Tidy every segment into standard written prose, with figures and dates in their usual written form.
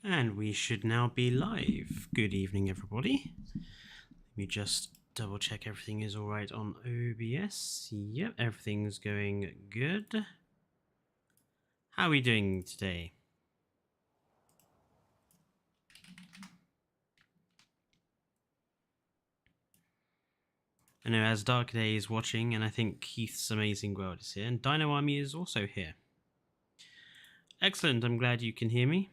And we should now be live. Good evening, everybody. Let me just double check everything is alright on OBS. Yep, everything's going good. How are we doing today? I know As Dark Day is watching, and I think Keith's Amazing World is here, and Dino Army is also here. Excellent, I'm glad you can hear me.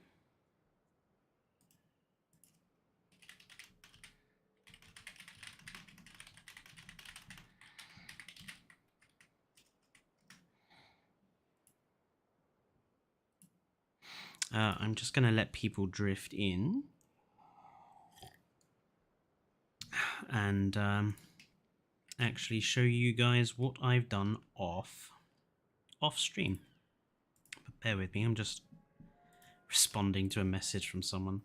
I'm just going to let people drift in. And actually show you guys what I've done off stream. But bear with me, I'm just responding to a message from someone.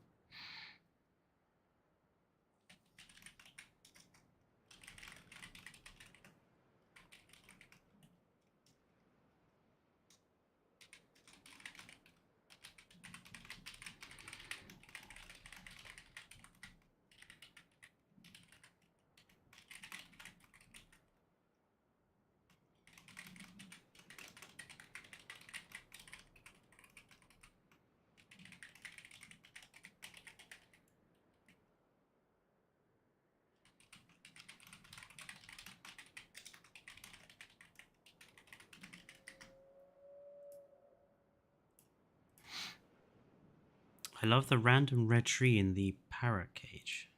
I love the random red tree in the parrot cage.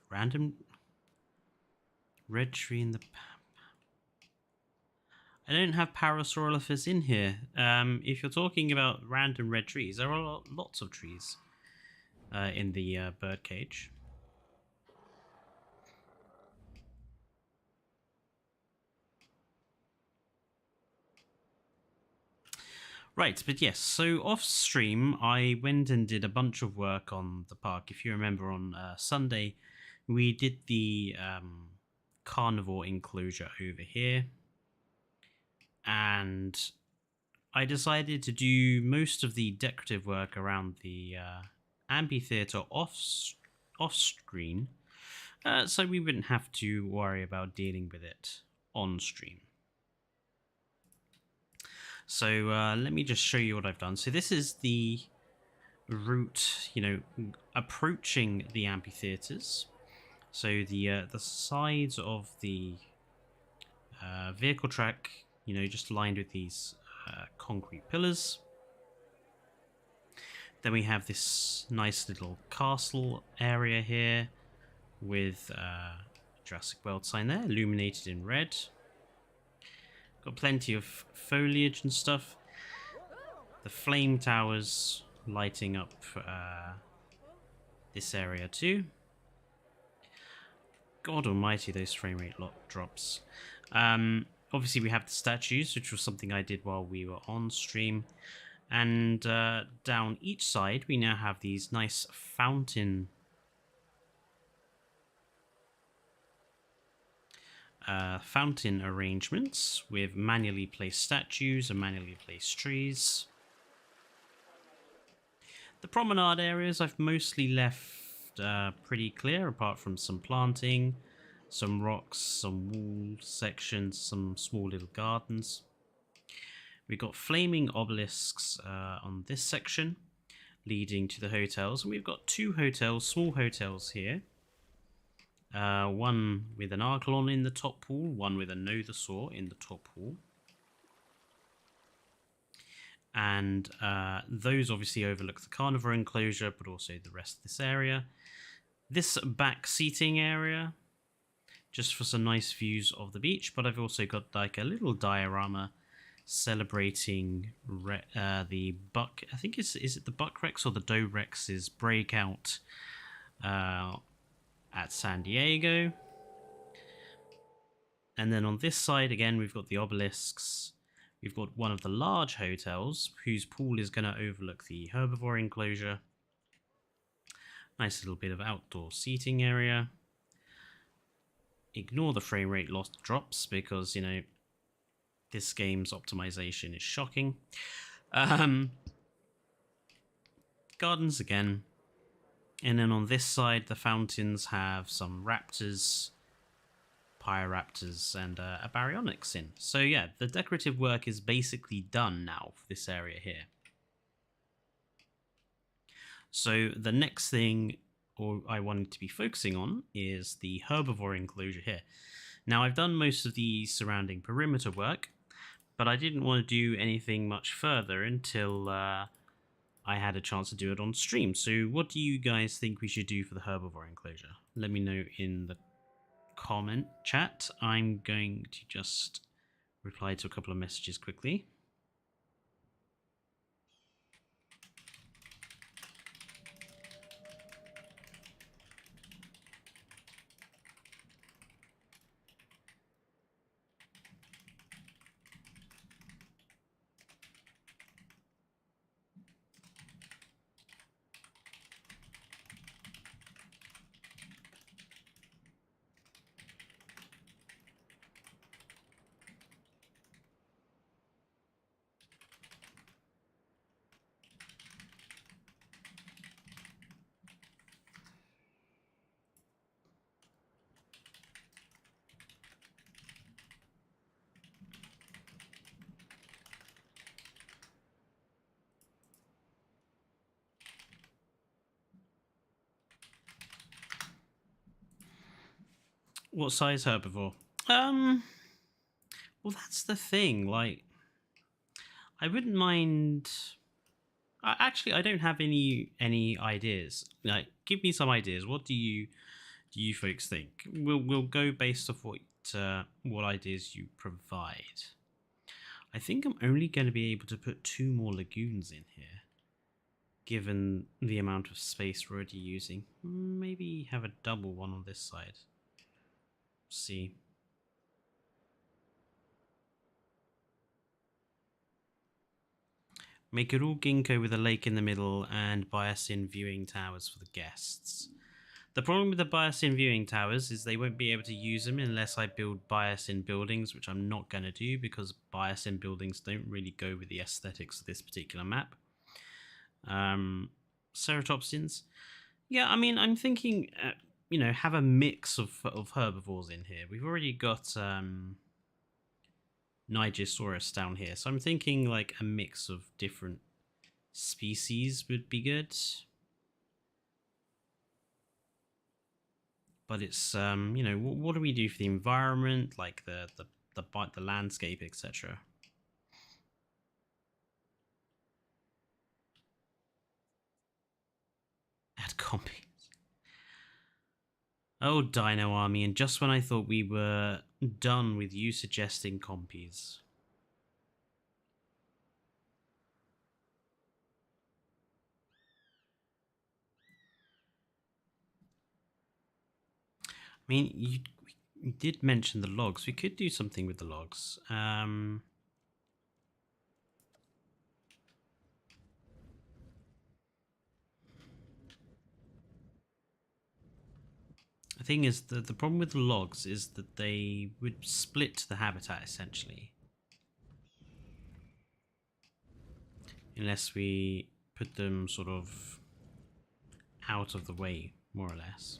Random red tree in the... I don't have Parasaurolophus in here. If you're talking about random red trees, there are lots of trees in the bird cage. Right, but yes, so off stream, I went and did a bunch of work on the park. If you remember, on Sunday, we did the carnivore enclosure over here. And I decided to do most of the decorative work around the amphitheater off screen, so we wouldn't have to worry about dealing with it on stream. So let me just show you what I've done. So this is the route, approaching the amphitheaters. So the sides of the vehicle track, just lined with these concrete pillars. Then we have this nice little castle area here with Jurassic World sign there, illuminated in red. Got plenty of foliage and stuff. The flame towers lighting up this area too. God almighty, those frame rate drops. Obviously we have the statues, which was something I did while we were on stream. And down each side we now have these nice fountain arrangements with manually placed statues and manually placed trees. The promenade areas I've mostly left pretty clear, apart from some planting, some rocks, some wall sections, some small little gardens. We've got flaming obelisks on this section, leading to the hotels. And we've got two hotels, small hotels here. One with an Archelon in the top pool, one with a Nothosaur in the top pool. And those obviously overlook the carnivore enclosure, but also the rest of this area. This back seating area, just for some nice views of the beach, but I've also got like a little diorama celebrating the buck, I think is it the Buck Rex or the Doe Rex's breakout at San Diego. And then on this side again we've got the obelisks. We've got one of the large hotels whose pool is going to overlook the herbivore enclosure. Nice little bit of outdoor seating area. Ignore the frame rate drops because, this game's optimization is shocking. Gardens again. And then on this side, the fountains have some raptors, Pyroraptors, and a Baryonyx in. So yeah, the decorative work is basically done now for this area here. So the next thing I wanted to be focusing on is the herbivore enclosure here. Now I've done most of the surrounding perimeter work, but I didn't want to do anything much further until I had a chance to do it on stream. So what do you guys think we should do for the herbivore enclosure? Let me know in the comment chat. I'm going to just reply to a couple of messages quickly. What size herbivore? Well, that's the thing. Like, I wouldn't mind. Actually, I don't have any ideas. Like, give me some ideas. What do you folks think? We'll go based off what ideas you provide. I think I'm only going to be able to put 2 more lagoons in here, given the amount of space we're already using. Maybe have a double one on this side. See. Make it all ginkgo with a lake in the middle and bias-in viewing towers for the guests. The problem with the bias-in viewing towers is they won't be able to use them unless I build bias-in buildings, which I'm not going to do because bias-in buildings don't really go with the aesthetics of this particular map. Ceratopsians. Yeah, I mean, I'm thinking, have a mix of herbivores in here. We've already got Nigersaurus down here, so I'm thinking like a mix of different species would be good. But it's what do we do for the environment, like the landscape, etc. Add compies. Oh, Dino Army, and just when I thought we were done with you suggesting compies. I mean, you did mention the logs. We could do something with the logs. The thing is, the problem with the logs is that they would split the habitat, essentially. Unless we put them sort of out of the way, more or less.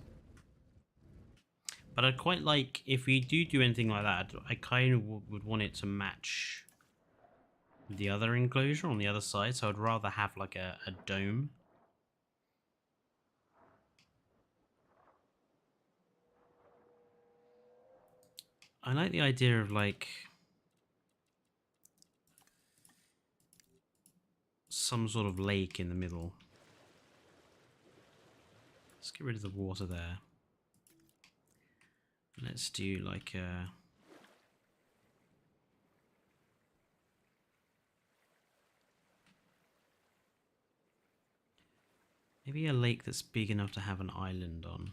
But I'd quite like, if we do anything like that, I kind of would want it to match the other enclosure on the other side. So I'd rather have like a dome. I like the idea of like some sort of lake in the middle. Let's get rid of the water there. Let's do like a... maybe a lake that's big enough to have an island on.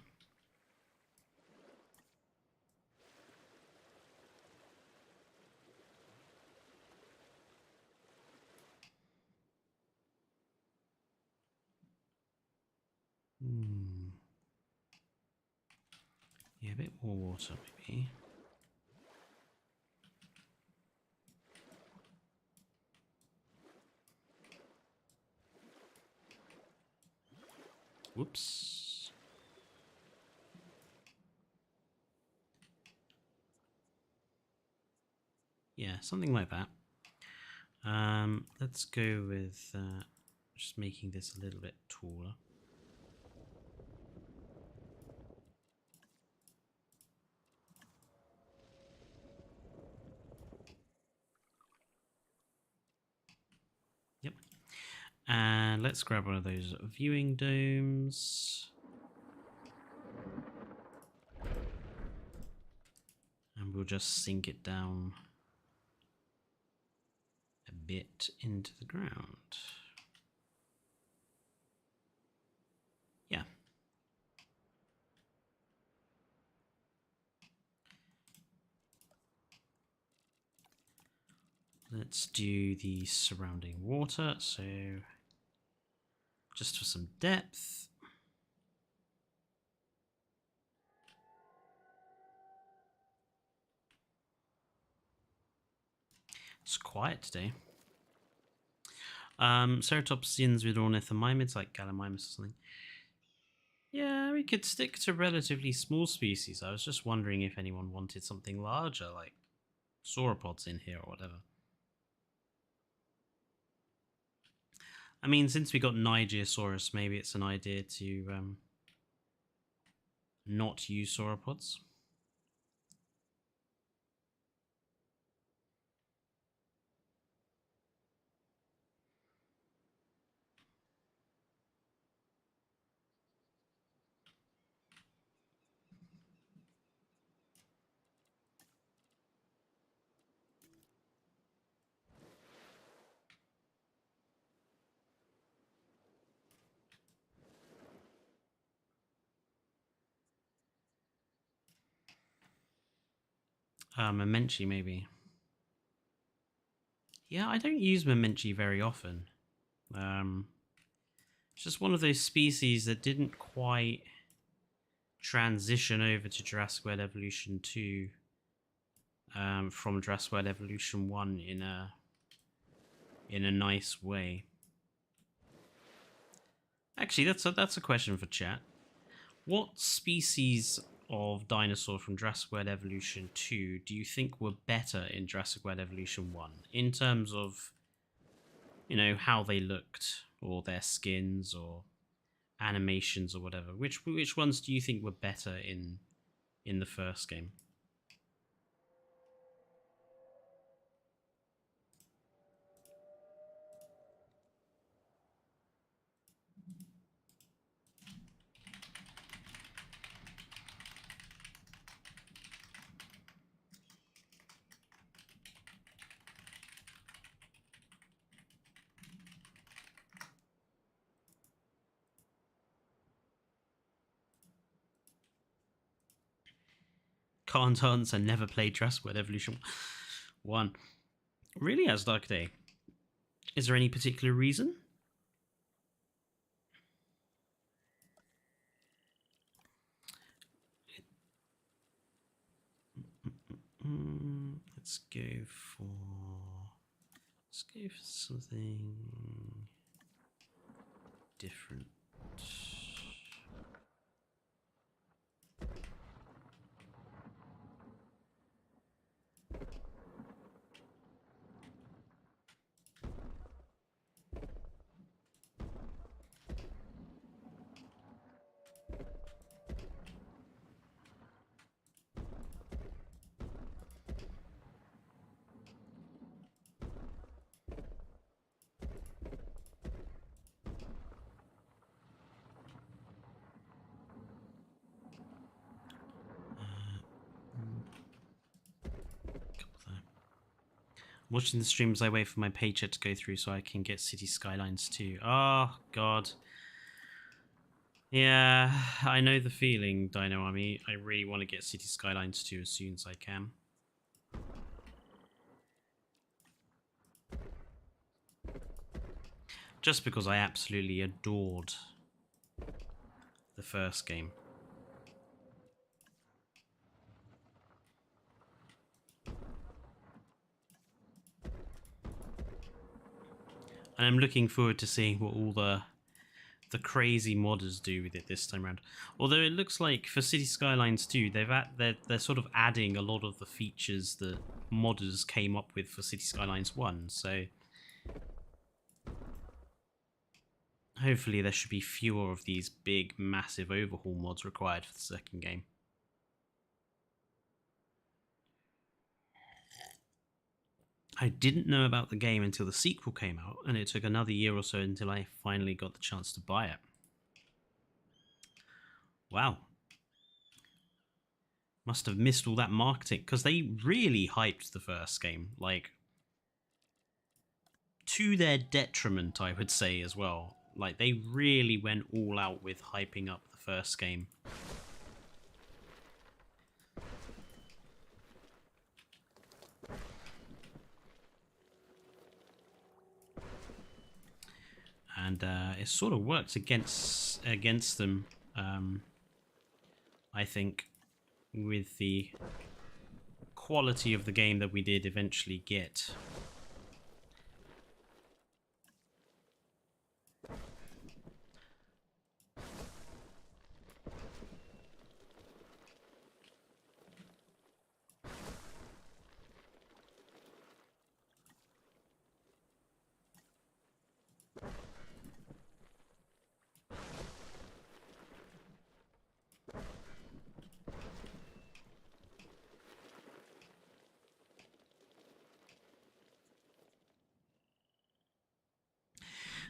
Yeah, a bit more water maybe. Whoops. Yeah, something like that. Let's go with just making this a little bit taller. Yep. And let's grab one of those viewing domes. And we'll just sink it down a bit into the ground. Yeah. Let's do the surrounding water, so just for some depth. It's quiet today. Ceratopsians with ornithomimids like gallimimus or something. Yeah, we could stick to relatively small species. I was just wondering if anyone wanted something larger, like sauropods in here or whatever. I mean, since we got Nigersaurus, maybe it's an idea to not use sauropods. Memenchi, maybe. Yeah, I don't use Memenchi very often. It's just one of those species that didn't quite transition over to Jurassic World Evolution 2 from Jurassic World Evolution 1 in a nice way. Actually, that's a question for chat. What species of dinosaur from Jurassic World Evolution 2 do you think were better in Jurassic World Evolution 1 in terms of, you know, how they looked or their skins or animations or whatever? Which ones do you think were better in the first game? Can't answer, never played Jurassic World Evolution 1. Really, Asdark? Is there any particular reason? Let's go for something different. Watching the streams, I wait for my paycheck to go through so I can get City Skylines too. Oh, God. Yeah, I know the feeling, Dino Army. I really want to get City Skylines 2 as soon as I can. Just because I absolutely adored the first game. And I'm looking forward to seeing what all the the crazy modders do with it this time around. Although it looks like for City Skylines 2, they're sort of adding a lot of the features that modders came up with for City Skylines 1, so hopefully there should be fewer of these big, massive overhaul mods required for the second game. I didn't know about the game until the sequel came out, and it took another year or so until I finally got the chance to buy it. Wow. Must have missed all that marketing, because they really hyped the first game, like, to their detriment, I would say, as well. Like, they really went all out with hyping up the first game. And it sort of worked against them, I think, with the quality of the game that we did eventually get.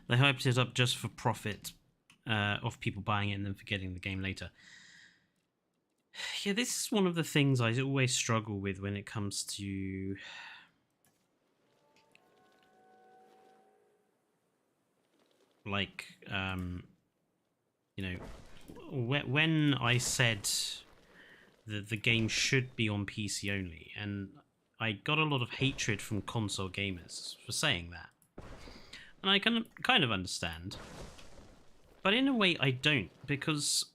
They hyped it up just for profit of people buying it and then forgetting the game later. Yeah, this is one of the things I always struggle with when it comes to like, you know, when I said that the game should be on PC only, and I got a lot of hatred from console gamers for saying that. And I can kind of understand. But in a way I don't, because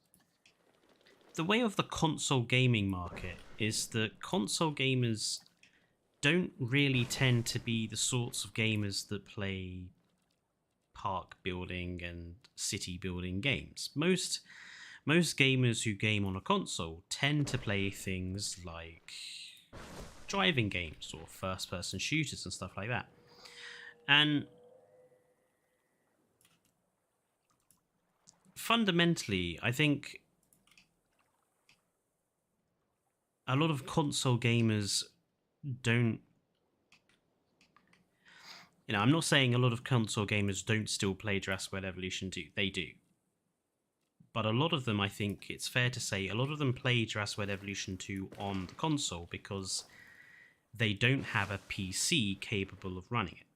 the way of the console gaming market is that console gamers don't really tend to be the sorts of gamers that play park building and city building games. Most gamers who game on a console tend to play things like driving games or first-person shooters and stuff like that. And fundamentally, I think a lot of console gamers don't... You know, I'm not saying a lot of console gamers don't still play Jurassic World Evolution 2. They do. But a lot of them, I think it's fair to say, a lot of them play Jurassic World Evolution 2 on the console because they don't have a PC capable of running it.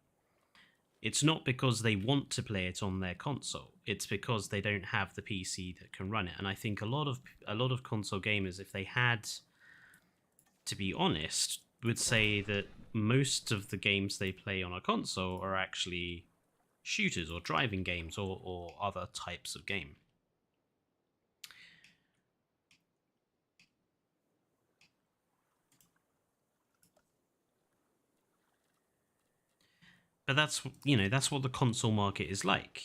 It's not because they want to play it on their console. It's because they don't have the PC that can run it. And I think a lot of console gamers, if they had to be honest, would say that most of the games they play on a console are actually shooters or driving games or other types of game. But that's, you know, that's what the console market is like.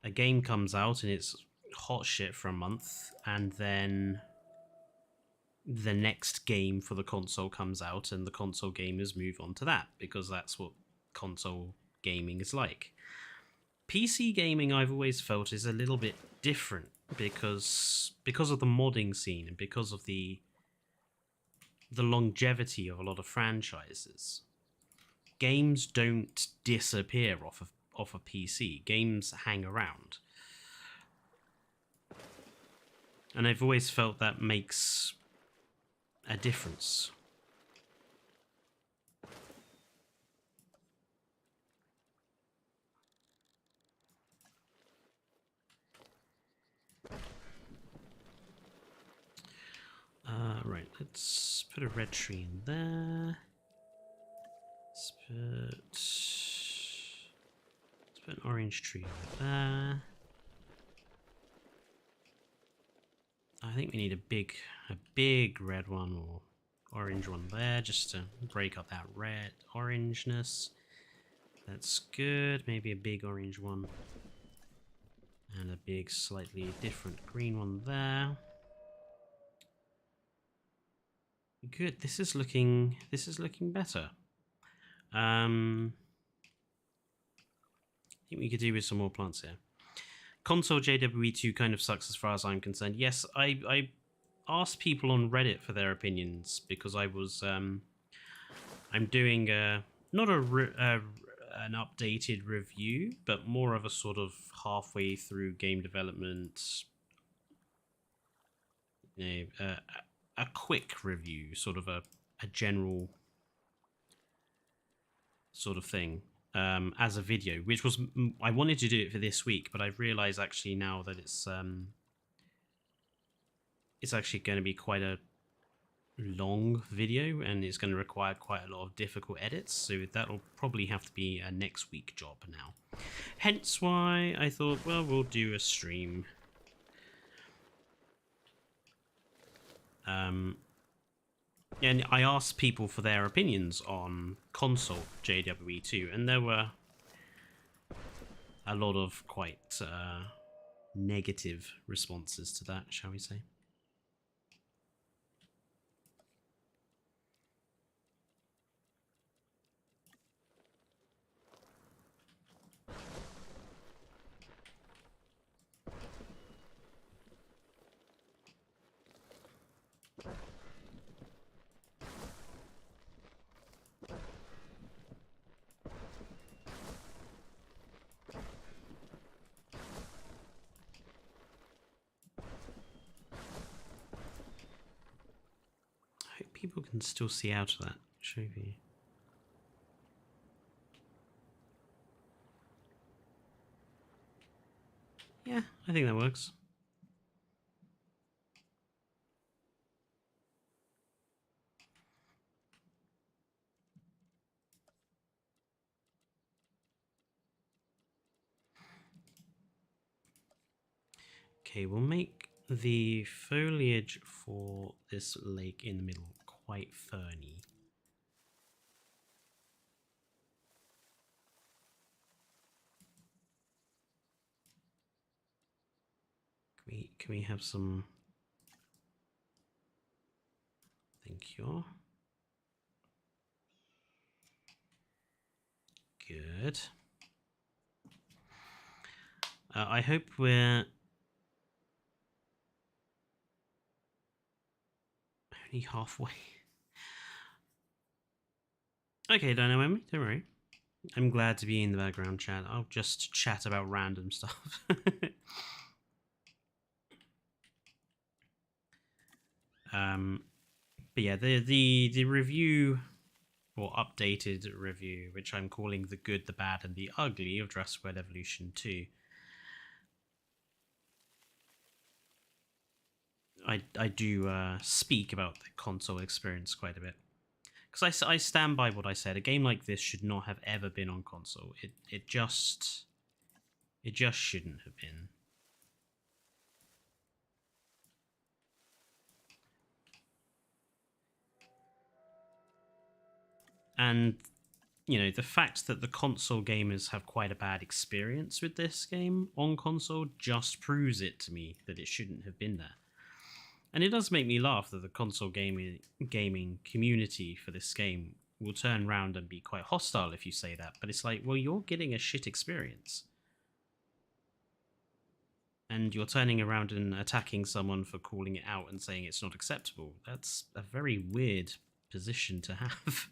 A game comes out and it's hot shit for a month, and then the next game for the console comes out and the console gamers move on to that, because that's what console gaming is like. PC gaming, I've always felt, is a little bit different because of the modding scene and because of the longevity of a lot of franchises. Games don't disappear off a PC. Games hang around. And I've always felt that makes a difference. Right, let's put a red tree in there. Let's put an orange tree over there. I think we need a big red one or orange one there, just to break up that red orangeness. That's good. Maybe a big orange one. And a big, slightly different green one there. Good. This is looking better. I think we could do with some more plants here. Console JWE2 kind of sucks as far as I'm concerned. Yes, I asked people on Reddit for their opinions because I was I'm doing not an updated review, but more of a sort of halfway through game development, you know, a quick review, sort of a general sort of thing. As a video, which was I wanted to do it for this week, but I've realized actually now that it's actually going to be quite a long video and it's going to require quite a lot of difficult edits, so that'll probably have to be a next week job now. Hence why I thought, well, we'll do a stream. And I asked people for their opinions on console JWE2, and there were a lot of quite negative responses to that, shall we say. People can still see out of that trophy. Yeah, I think that works. Okay, we'll make the foliage for this lake in the middle quite ferny. Can we have some? Thank you. Good. I hope we're only halfway. Okay, Dino Emmy, don't worry. I'm glad to be in the background chat. I'll just chat about random stuff. But yeah, the review, or updated review, which I'm calling The Good, the Bad, and the Ugly of Jurassic World Evolution 2. I do speak about the console experience quite a bit. Because I stand by what I said. A game like this should not have ever been on console. It just shouldn't have been. And, you know, the fact that the console gamers have quite a bad experience with this game on console just proves it to me that it shouldn't have been there. And it does make me laugh that the console gaming community for this game will turn around and be quite hostile if you say that. But it's like, well, you're getting a shit experience. And you're turning around and attacking someone for calling it out and saying it's not acceptable. That's a very weird position to have.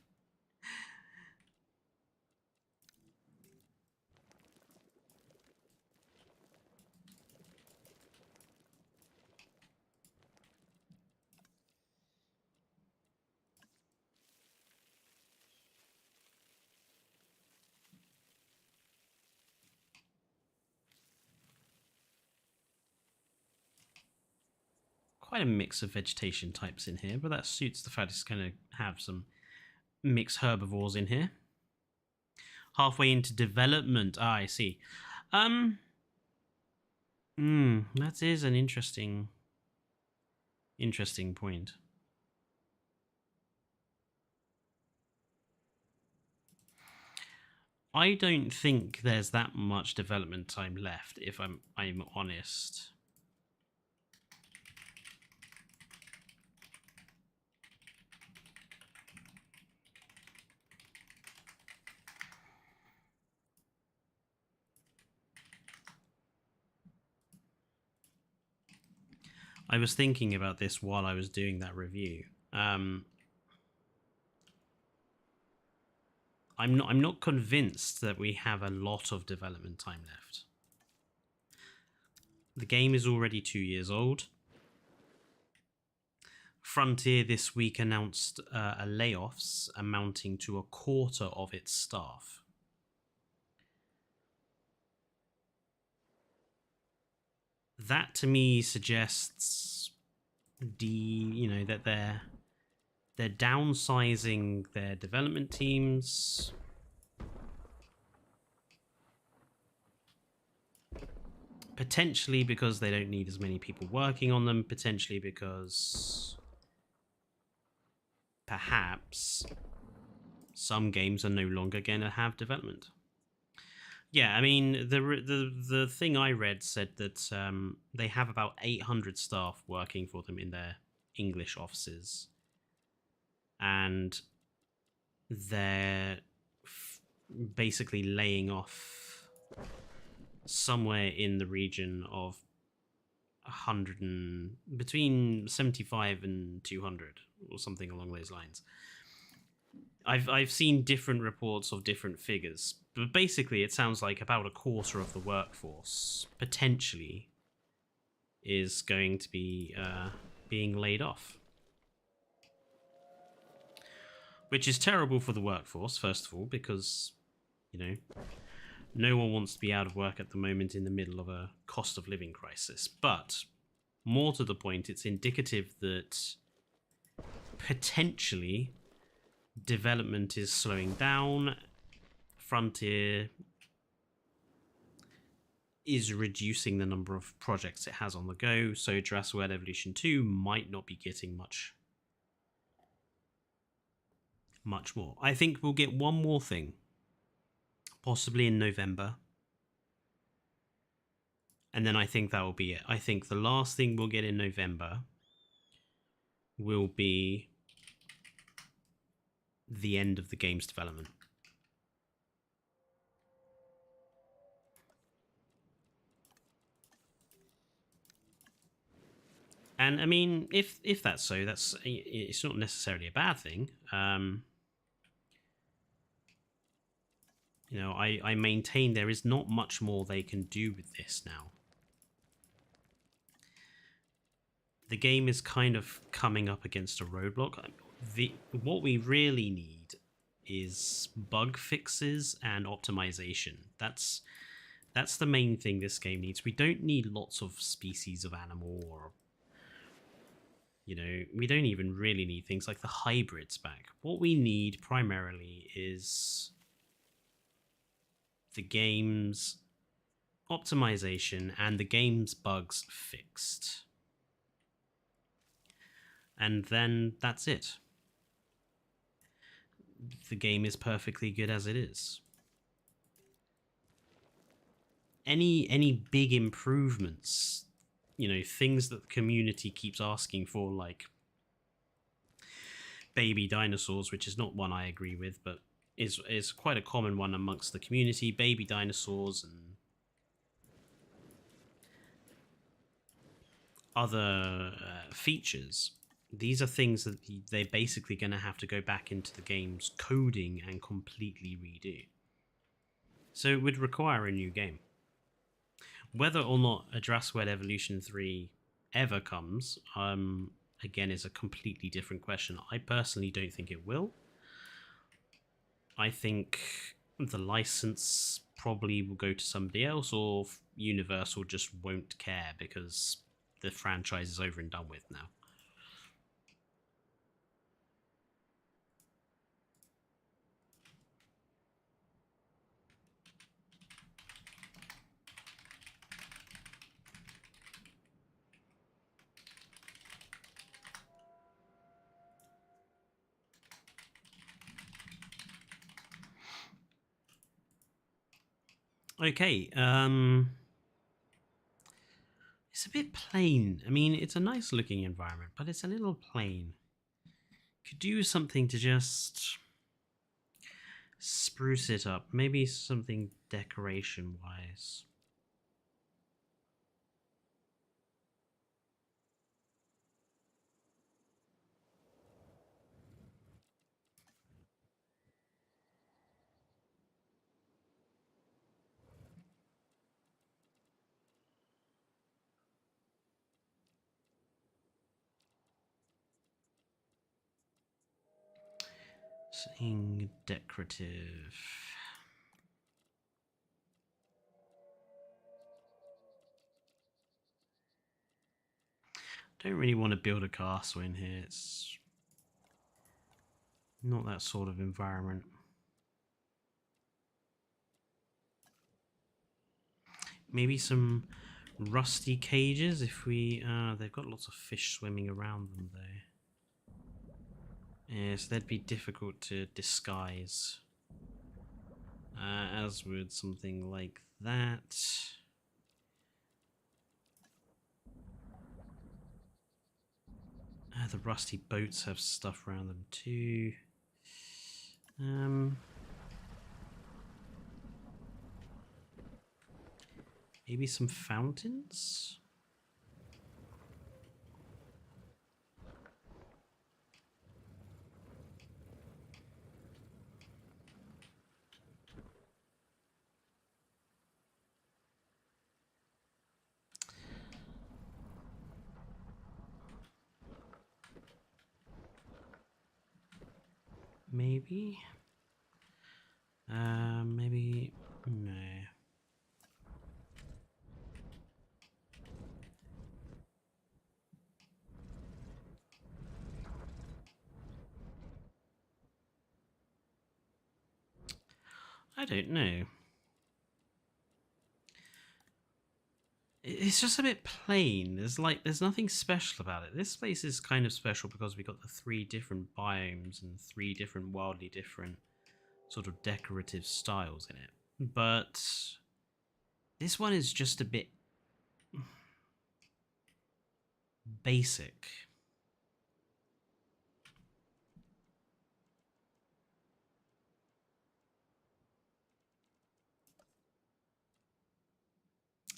Quite a mix of vegetation types in here, but that suits the fact it's going to have some mixed herbivores in here. Halfway into development. Ah, I see. That is an interesting point. I don't think there's that much development time left, if I'm honest. I was thinking about this while I was doing that review. I'm not convinced that we have a lot of development time left. The game is already 2 years old. Frontier this week announced layoffs amounting to a quarter of its staff. That to me suggests that they're downsizing their development teams. Potentially because they don't need as many people working on them, potentially because perhaps some games are no longer going to have development. Yeah, I mean, the thing I read said that they have about 800 staff working for them in their English offices, and they're basically laying off somewhere in the region of 100 and between 75 and 200 or something along those lines. I've seen different reports of different figures, but basically it sounds like about a quarter of the workforce potentially is going to be being laid off, which is terrible for the workforce, first of all, because no one wants to be out of work at the moment in the middle of a cost of living crisis. But more to the point, it's indicative that potentially development is slowing down. Frontier is reducing the number of projects it has on the go, so Jurassic World Evolution 2 might not be getting much more. I think we'll get one more thing, possibly in November, and then I think that will be it. I think the last thing we'll get in November will be the end of the game's development. And I mean, if that's so, it's not necessarily a bad thing. I maintain there is not much more they can do with this now. The game is kind of coming up against a roadblock. What we really need is bug fixes and optimization. That's the main thing this game needs. We don't need lots of species of animal, or we don't even really need things like the hybrids back. What we need primarily is the game's optimization and the game's bugs fixed. And then that's it. The game is perfectly good as it is. Any big improvements, things that the community keeps asking for, like baby dinosaurs, which is not one I agree with, but is quite a common one amongst the community. Baby dinosaurs and other features. These are things that they're basically going to have to go back into the game's coding and completely redo. So it would require a new game. Whether or not a Jurassic World Evolution 3 ever comes, again, is a completely different question. I personally don't think it will. I think the license probably will go to somebody else, or Universal just won't care because the franchise is over and done with now. Okay, it's a bit plain. I mean, it's a nice looking environment, but it's a little plain. Could do something to just spruce it up. Maybe something decoration wise. Something decorative. Don't really want to build a castle in here. It's not that sort of environment. Maybe some rusty cages if we... they've got lots of fish swimming around them though. Yes, they'd be difficult to disguise. As would something like that. The rusty boats have stuff around them too. Maybe some fountains? Maybe? Maybe... no. I don't know. It's just a bit plain. There's nothing special about it. This place is kind of special because we got the 3 different biomes and 3 different wildly different sort of decorative styles in it. But this one is just a bit basic.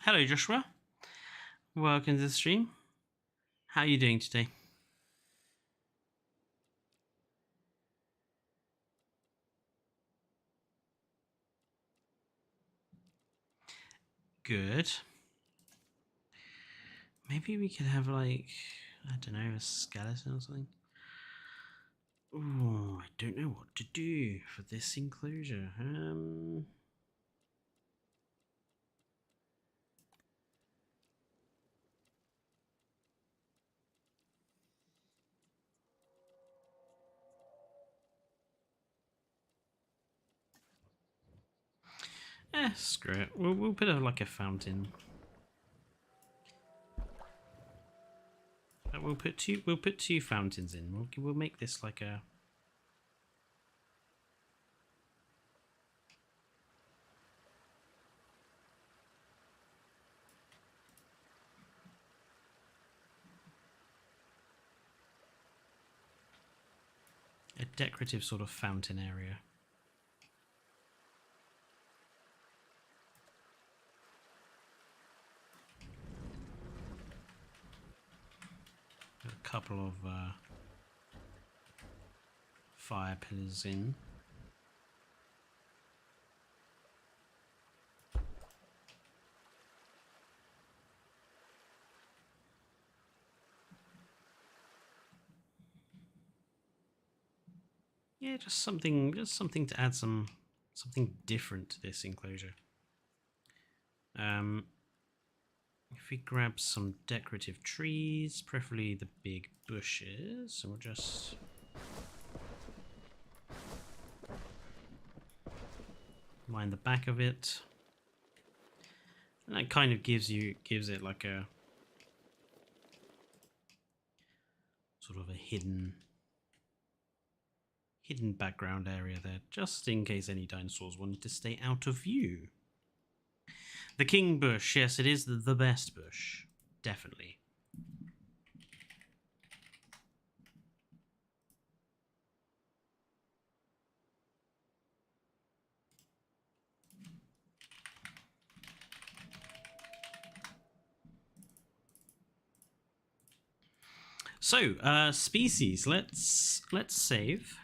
Hello, Joshua. Welcome to the stream. How are you doing today? Good. Maybe we could have, like, I don't know, a skeleton or something. Oh, I don't know what to do for this enclosure. Screw it. We'll put like a fountain. We'll put two fountains in. We'll make this like a decorative sort of fountain area. A couple of fire pillars in. Yeah, just something to add something different to this enclosure. If we grab some decorative trees, preferably the big bushes, and we'll just line the back of it, and that kind of gives it like a sort of a hidden background area there, just in case any dinosaurs wanted to stay out of view. The king bush, yes, it is the best bush. Definitely. So, species. Let's save.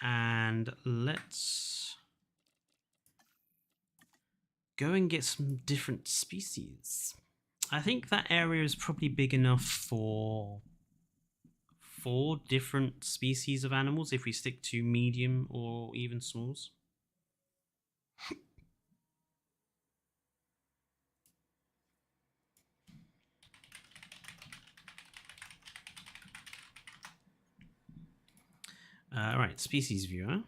And let's go and get some different species. I think that area is probably big enough for 4 different species of animals if we stick to medium or even smalls. Right, species viewer.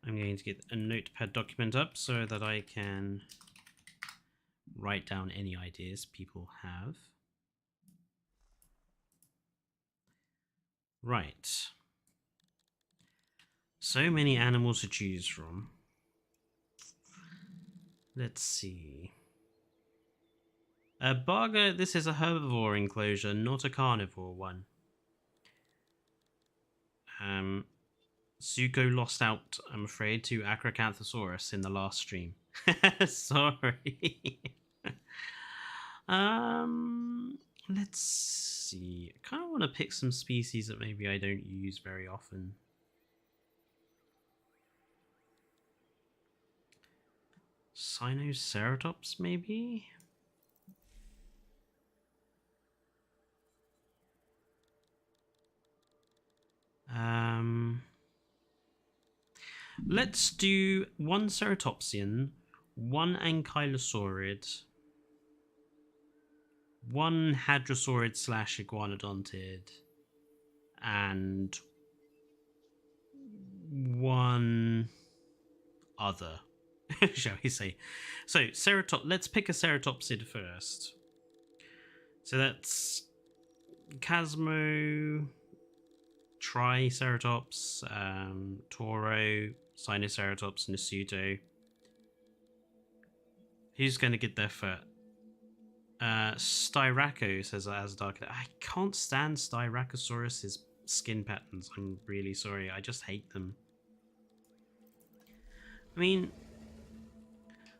I'm going to get a notepad document up so that I can write down any ideas people have. Right. So many animals to choose from. Let's see. Barga, this is a herbivore enclosure, not a carnivore one. Zuko lost out, I'm afraid, to Acrocanthosaurus in the last stream. Sorry. Let's see. I kind of want to pick some species that maybe I don't use very often. Sinoceratops, maybe? Let's do 1 ceratopsian, 1 ankylosaurid, 1 hadrosaurid / iguanodontid, and 1 other, shall we say. So, let's pick a ceratopsid first. So that's Chasmo, Triceratops, Toro, Sinoceratops, Nasuto. Who's going to get their foot? Styraco says as dark. I can't stand Styracosaurus's skin patterns. I'm really sorry. I just hate them. I mean,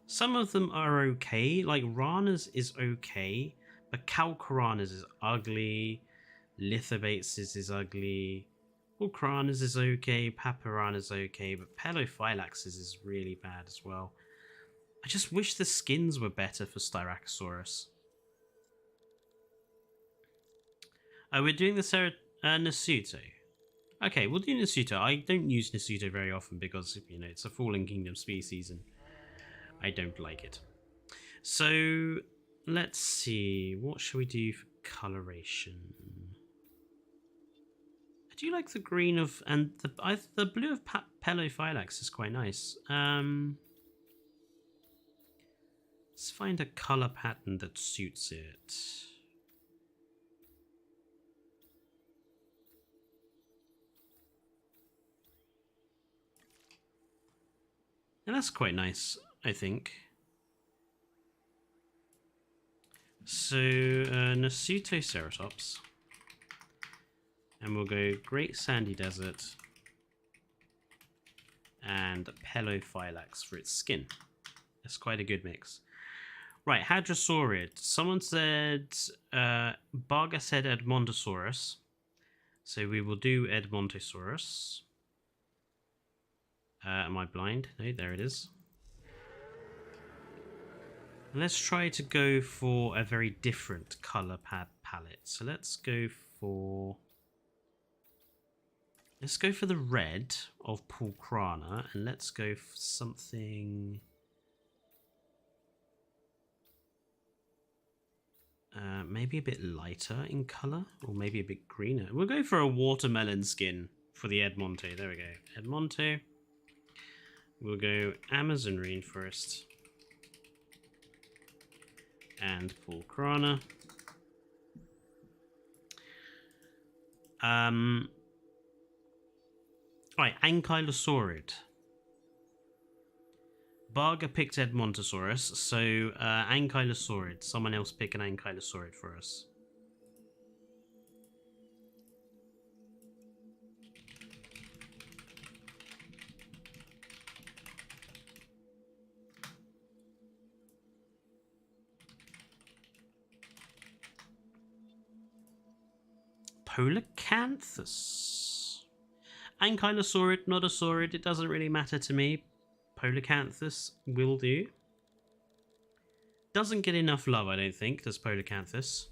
some of them are okay. Like Rana's is okay, but Calcarana's is ugly. Lithobates is ugly. Pulcrana's is okay. Papyrana's okay, but Pelophylax's is really bad as well. I just wish the skins were better for Styracosaurus. Oh, we're doing the Nasuto. Okay, we'll do Nasuto. I don't use Nasuto very often because, you know, it's a Fallen Kingdom species and I don't like it. So, let's see. What should we do for coloration? I do like the green of... and the blue of Pelophylax is quite nice. Let's find a color pattern that suits it. And that's quite nice, I think. So, Nasuto Ceratops. And we'll go Great Sandy Desert. And Pelophylax for its skin. That's quite a good mix. Right, Hadrosaurid. Someone said... Barga said Edmontosaurus. So we will do Edmontosaurus. Am I blind? No, there it is. Let's try to go for a very different color palette. So let's go for the red of Pulcrana, and let's go for something maybe a bit lighter in color, or maybe a bit greener. We'll go for a watermelon skin for the Edmonto. There we go. Edmonto. We'll go Amazon rainforest and Pulcrana. Right, ankylosaurid. Barger picked Edmontosaurus, so ankylosaurid. Someone else pick an ankylosaurid for us. Polacanthus. Ankylosaurid, not a saurid, it doesn't really matter to me. Polacanthus will do. Doesn't get enough love, I don't think, does Polacanthus.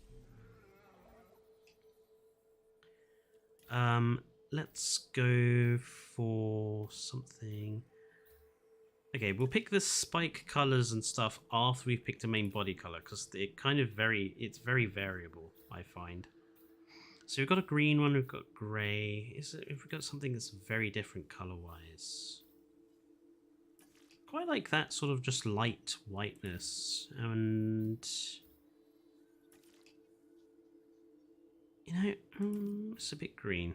Let's go for something. Okay, we'll pick the spike colors and stuff after we've picked a main body color, because it's very variable, I find. So we've got a green one, we've got grey. If we've got something that's very different color-wise. Quite like that sort of just light whiteness. And you know, it's a bit green.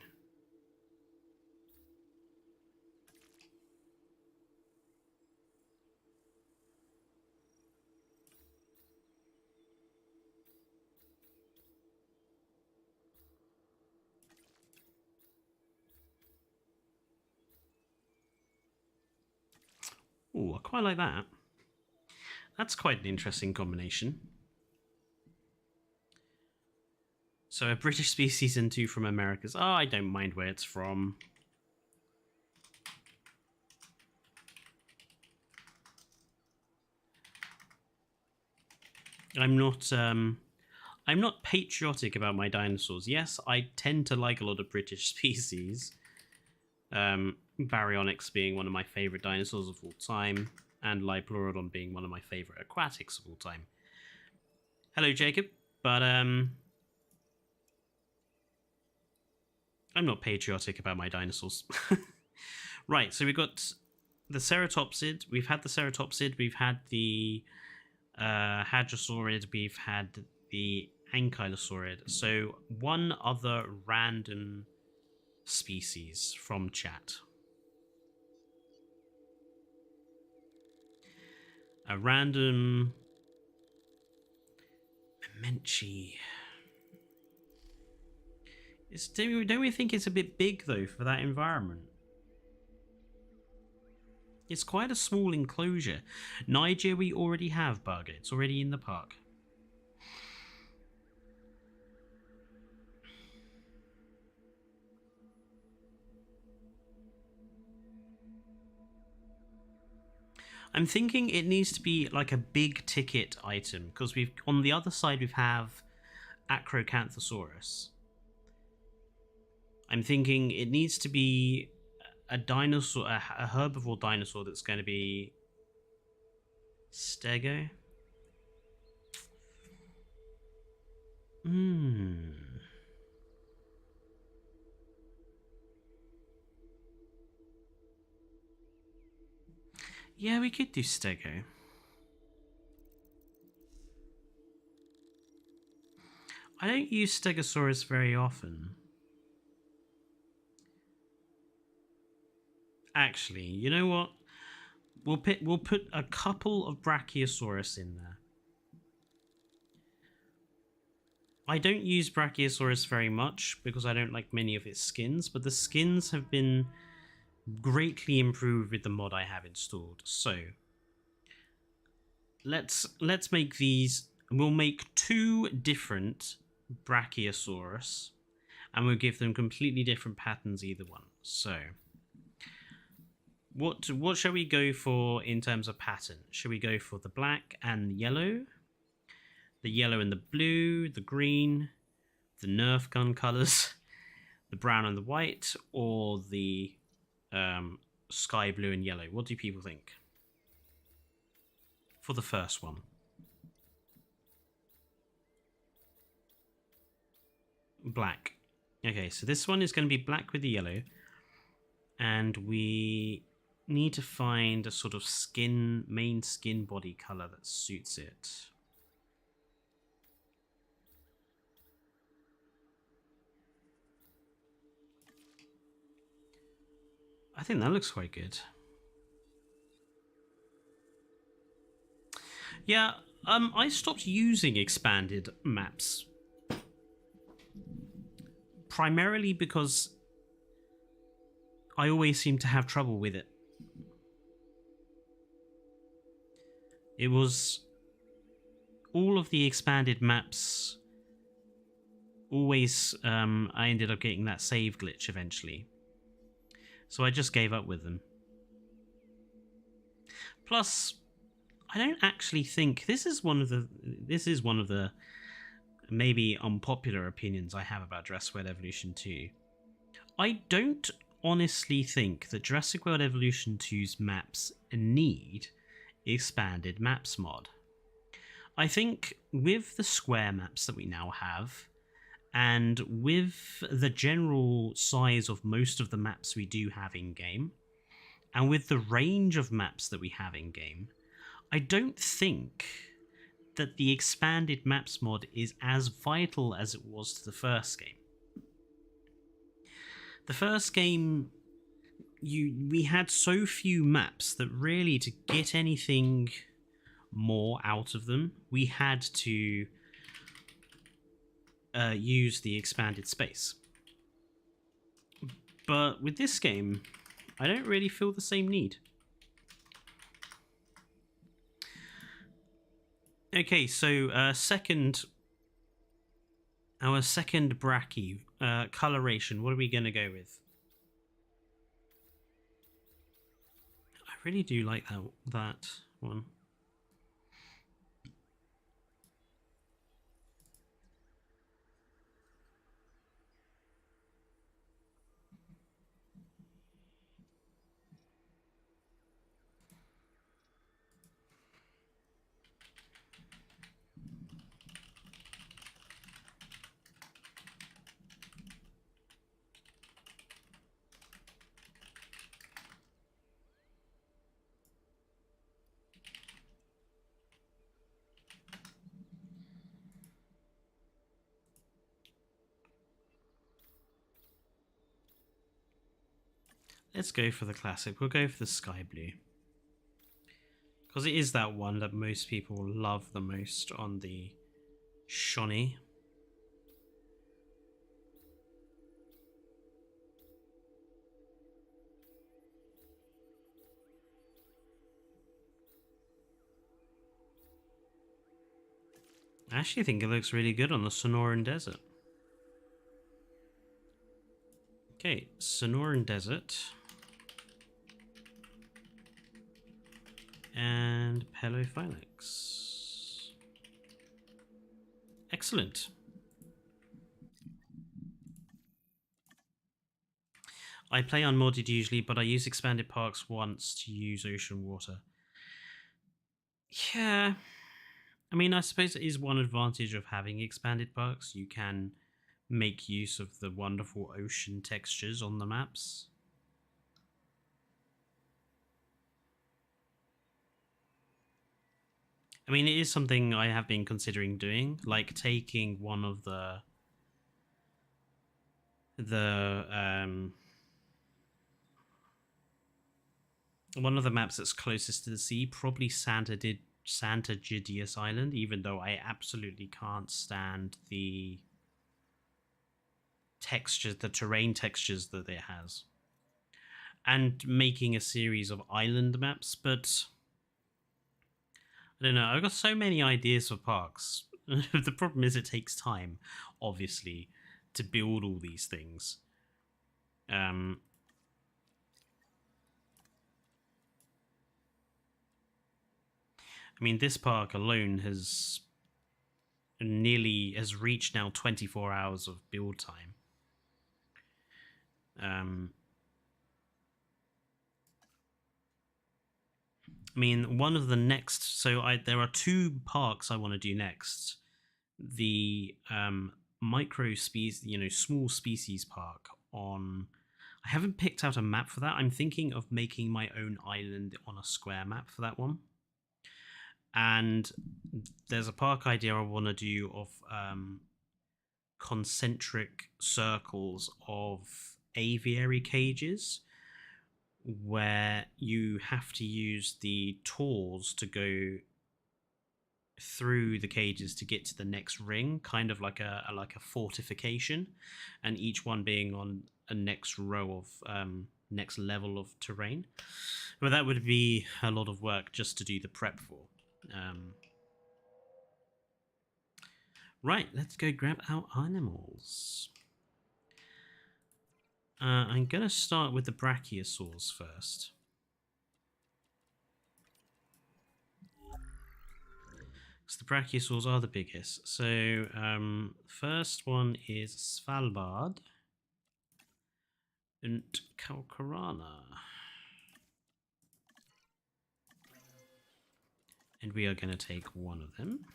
Ooh, I quite like that. That's quite an interesting combination. So a British species and 2 from Americas. Oh, I don't mind where it's from. I'm not patriotic about my dinosaurs. Yes, I tend to like a lot of British species. Baryonyx being one of my favourite dinosaurs of all time, and Liopleurodon being one of my favourite aquatics of all time. Hello, Jacob. But I'm not patriotic about my dinosaurs. Right, so we've got the ceratopsid. We've had the ceratopsid. We've had the hadrosaurid. We've had the ankylosaurid. So one other random species from chat. A random Memenchi. Don't we think it's a bit big though for that environment? It's quite a small enclosure. Niger we already have, Barger. It's already in the park. I'm thinking it needs to be like a big ticket item, because we've on the other side we have Acrocanthosaurus. I'm thinking it needs to be a dinosaur, a herbivore dinosaur that's going to be Stego. Yeah, we could do Stego. I don't use Stegosaurus very often. Actually, you know what? We'll put a couple of Brachiosaurus in there. I don't use Brachiosaurus very much because I don't like many of its skins, but the skins have been greatly improved with the mod I have installed. So let's make these. We'll make 2 different Brachiosaurus, and we'll give them completely different patterns either one. So what shall we go for in terms of pattern? Shall we go for the black and the yellow and the blue, the green, the Nerf gun colors, the brown and the white, or the sky blue and yellow? What do people think for the first one? Black. Okay, so this one is going to be black with the yellow, and we need to find a sort of main skin body color that suits it. I think that looks quite good. Yeah, I stopped using expanded maps primarily because I always seem to have trouble with it. It was all of the expanded maps. Always, I ended up getting that save glitch eventually, so I just gave up with them. Plus, I don't actually think this is one of the maybe unpopular opinions I have about Jurassic World Evolution 2. I don't honestly think that Jurassic World Evolution 2's maps need expanded maps mod. I think with the square maps that we now have, and with the general size of most of the maps we do have in game, and with the range of maps that we have in game, I don't think that the expanded maps mod is as vital as it was to the first game. The first game, we had so few maps that really, to get anything more out of them, we had to use the expanded space. But with this game, I don't really feel the same need. Okay, so our second bracky, coloration, what are we going to go with? I really do like that one. Let's go for the classic. We'll go for the sky blue, because it is that one that most people love the most on the Shawnee. I actually think it looks really good on the Sonoran Desert. Okay, Sonoran Desert. And Pelophylax. Excellent. I play unmodded usually, but I use expanded parks once to use ocean water. Yeah. I mean, I suppose it is one advantage of having expanded parks. You can make use of the wonderful ocean textures on the maps. I mean, it is something I have been considering doing, like taking one of the one of the maps that's closest to the sea, probably Santa Gidius Island, even though I absolutely can't stand the textures, the terrain textures that it has, and making a series of island maps. But I don't know, I've got so many ideas for parks. The problem is it takes time, obviously, to build all these things. I mean, this park alone has reached now 24 hours of build time. I mean, one of the next, there are two parks I want to do next. The micro species, small species park on. I haven't picked out a map for that. I'm thinking of making my own island on a square map for that one. And there's a park idea I want to do of concentric circles of aviary cages, where you have to use the tools to go through the cages to get to the next ring, kind of like a fortification, and each one being on a next row of next level of terrain. But that would be a lot of work just to do the prep for. Right, let's go grab our animals. I'm going to start with the brachiosaurs first. Because the brachiosaurs are the biggest. So, first one is Svalbard and Kalkarana. And we are going to take one of them.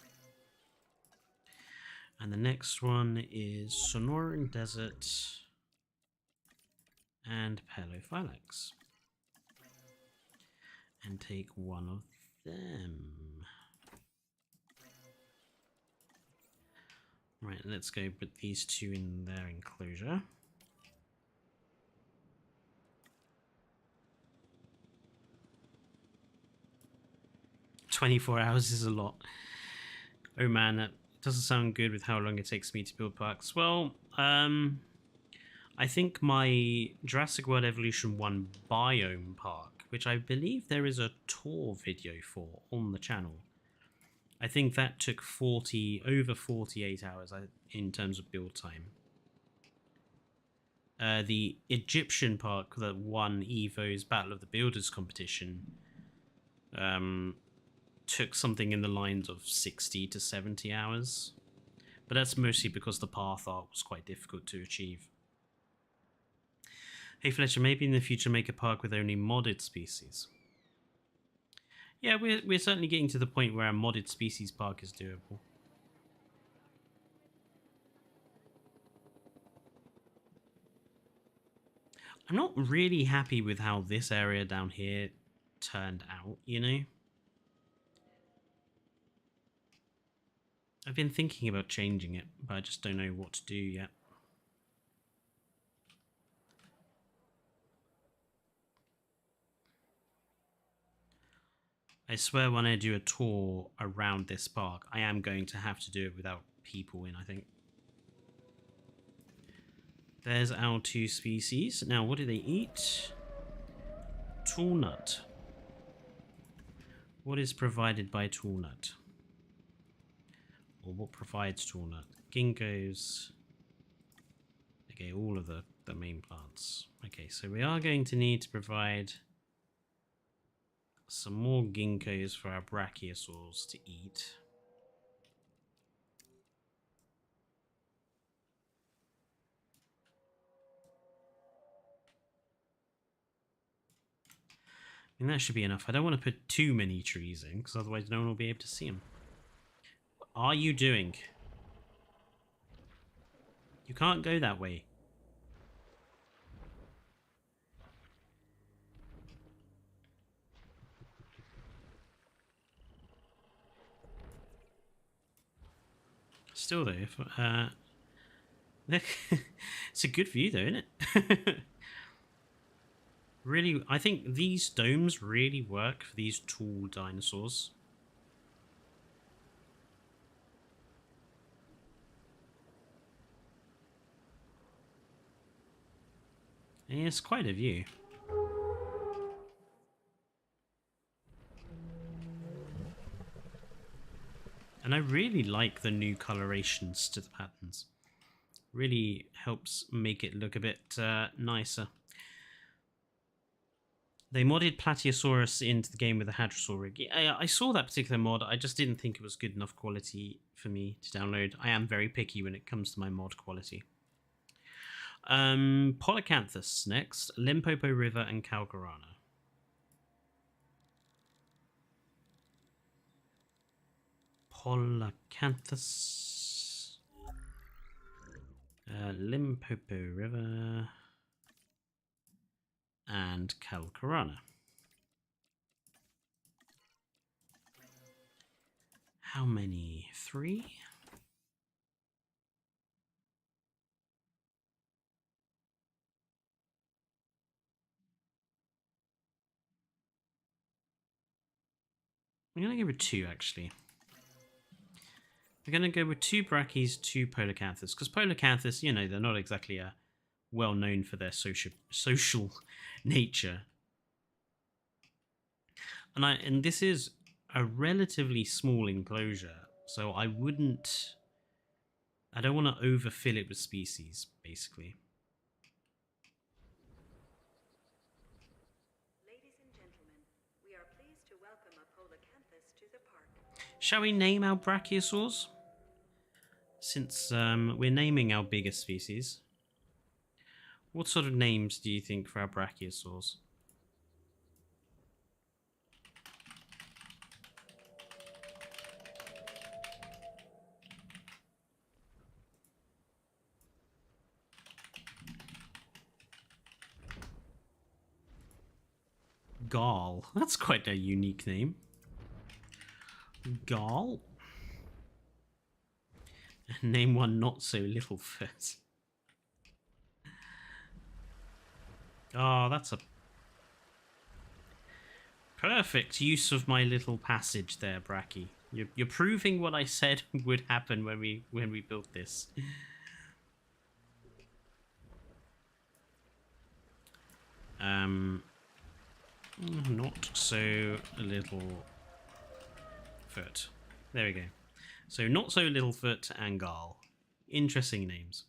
And the next one is Sonoran Desert and Pelophylax. And take one of them. Right, let's go put these two in their enclosure. "24 hours is a lot." Oh man, that doesn't sound good with how long it takes me to build parks. Well, I think my Jurassic World Evolution 1 biome park, which I believe there is a tour video for on the channel, I think that took over 48 hours in terms of build time. The Egyptian park that won Evo's Battle of the Builders competition took something in the lines of 60 to 70 hours. But that's mostly because the path art was quite difficult to achieve. Hey Fletcher, maybe in the future make a park with only modded species. Yeah, we're certainly getting to the point where a modded species park is doable. I'm not really happy with how this area down here turned out, you know? I've been thinking about changing it, but I just don't know what to do yet. I swear when I do a tour around this park, I am going to have to do it without people in, I think. There's our two species. Now, what do they eat? Tall nut. What is provided by tall nut? Or what provides tall nut? Ginkgos. Okay, all of the main plants. Okay, so we are going to need to provide some more ginkgos for our brachiosaurs to eat. I mean, that should be enough. I don't want to put too many trees in, because otherwise no one will be able to see them. What are you doing? You can't go that way. Still though, if, it's a good view though, isn't it? Really, I think these domes really work for these tall dinosaurs. And it's quite a view. And I really like the new colorations to the patterns. Really helps make it look a bit nicer. They modded Platyosaurus into the game with the Hadrosaur rig. I saw that particular mod. I just didn't think it was good enough quality for me to download. I am very picky when it comes to my mod quality. Polycanthus next. Limpopo River and Kalkarana. Polycanthus. Limpopo River. And Kalkarana. How many? 3? I'm going to go with 2, actually. We're going to go with 2 brackies, 2 polacanthus, because polacanthus, you know, they're not exactly well known for their social nature. And this is a relatively small enclosure, so I don't want to overfill it with species, basically. Ladies and gentlemen, we are pleased to welcome a polacanthus to the park. Shall we name our brachiosaurs? Since we're naming our biggest species, what sort of names do you think for our brachiosaurs? Gall. That's quite a unique name. Gall. Name one not so Littlefoot. Oh, that's a perfect use of my little passage there, Bracky. You're proving what I said would happen when we built this. Not so little foot. There we go. So not so Littlefoot and Gall. Interesting names.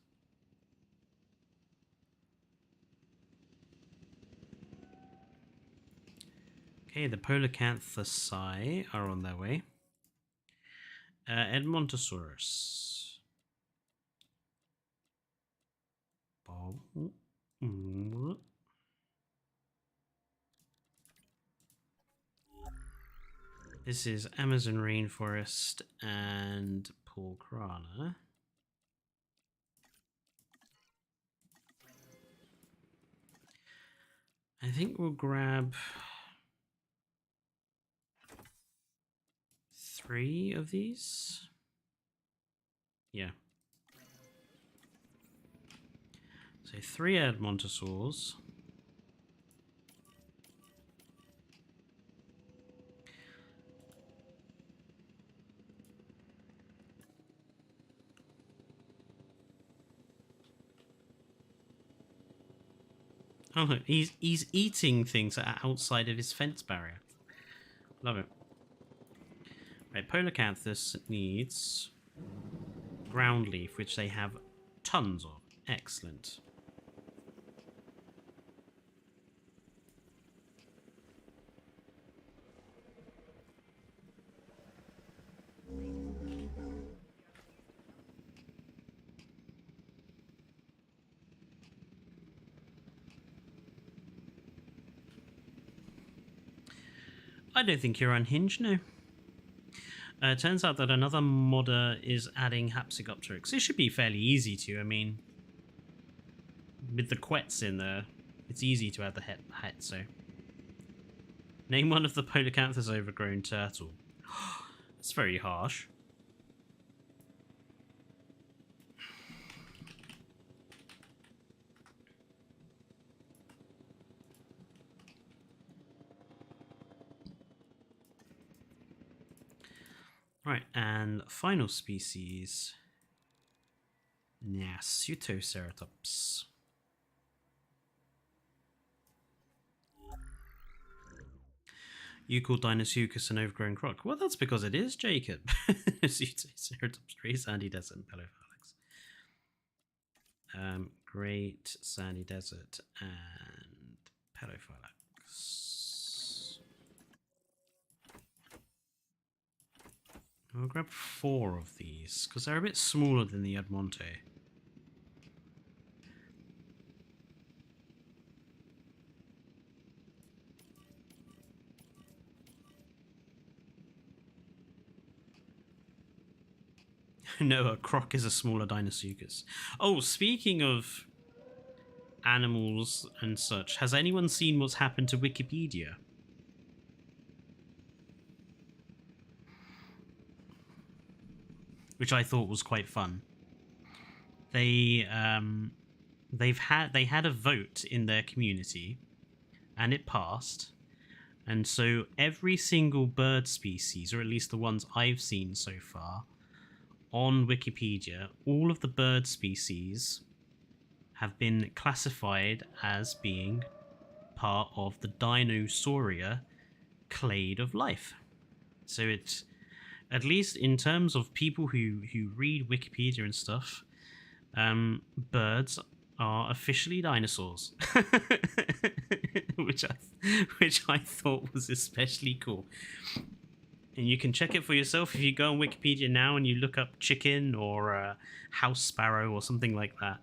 Okay, the Polacanthusi are on their way. Edmontosaurus. This is Amazon rainforest and Pulcrana. I think we'll grab 3 of these. Yeah. So 3 Edmontosaurs. Oh look, he's eating things that are outside of his fence barrier. Love it. Right, Polacanthus needs ground leaf, which they have tons of. Excellent. I don't think you're unhinged, no. It turns out that another modder is adding Hapsicopteryx. It should be fairly easy to, I mean, with the quets in there, it's easy to add the het, so. Name one of the Polacanthus overgrown turtle. That's very harsh. Right, and final species, Nasutoceratops. You call Dinosuchus an overgrown croc. Well, that's because it is, Jacob. Nasutoceratops, Great Sandy Desert, and Pelophylax. Great Sandy Desert and Pelophylax. I'll grab 4 of these, because they're a bit smaller than the Edmonte. No, a croc is a smaller Dinosuchus. Oh, speaking of animals and such, has anyone seen what's happened to Wikipedia? Which I thought was quite fun. They had a vote in their community, and it passed. And so every single bird species, or at least the ones I've seen so far on Wikipedia, all of the bird species have been classified as being part of the Dinosauria clade of life. So it's, at least in terms of people who read Wikipedia and stuff, birds are officially dinosaurs, which I thought was especially cool. And you can check it for yourself if you go on Wikipedia now and you look up chicken or house sparrow or something like that.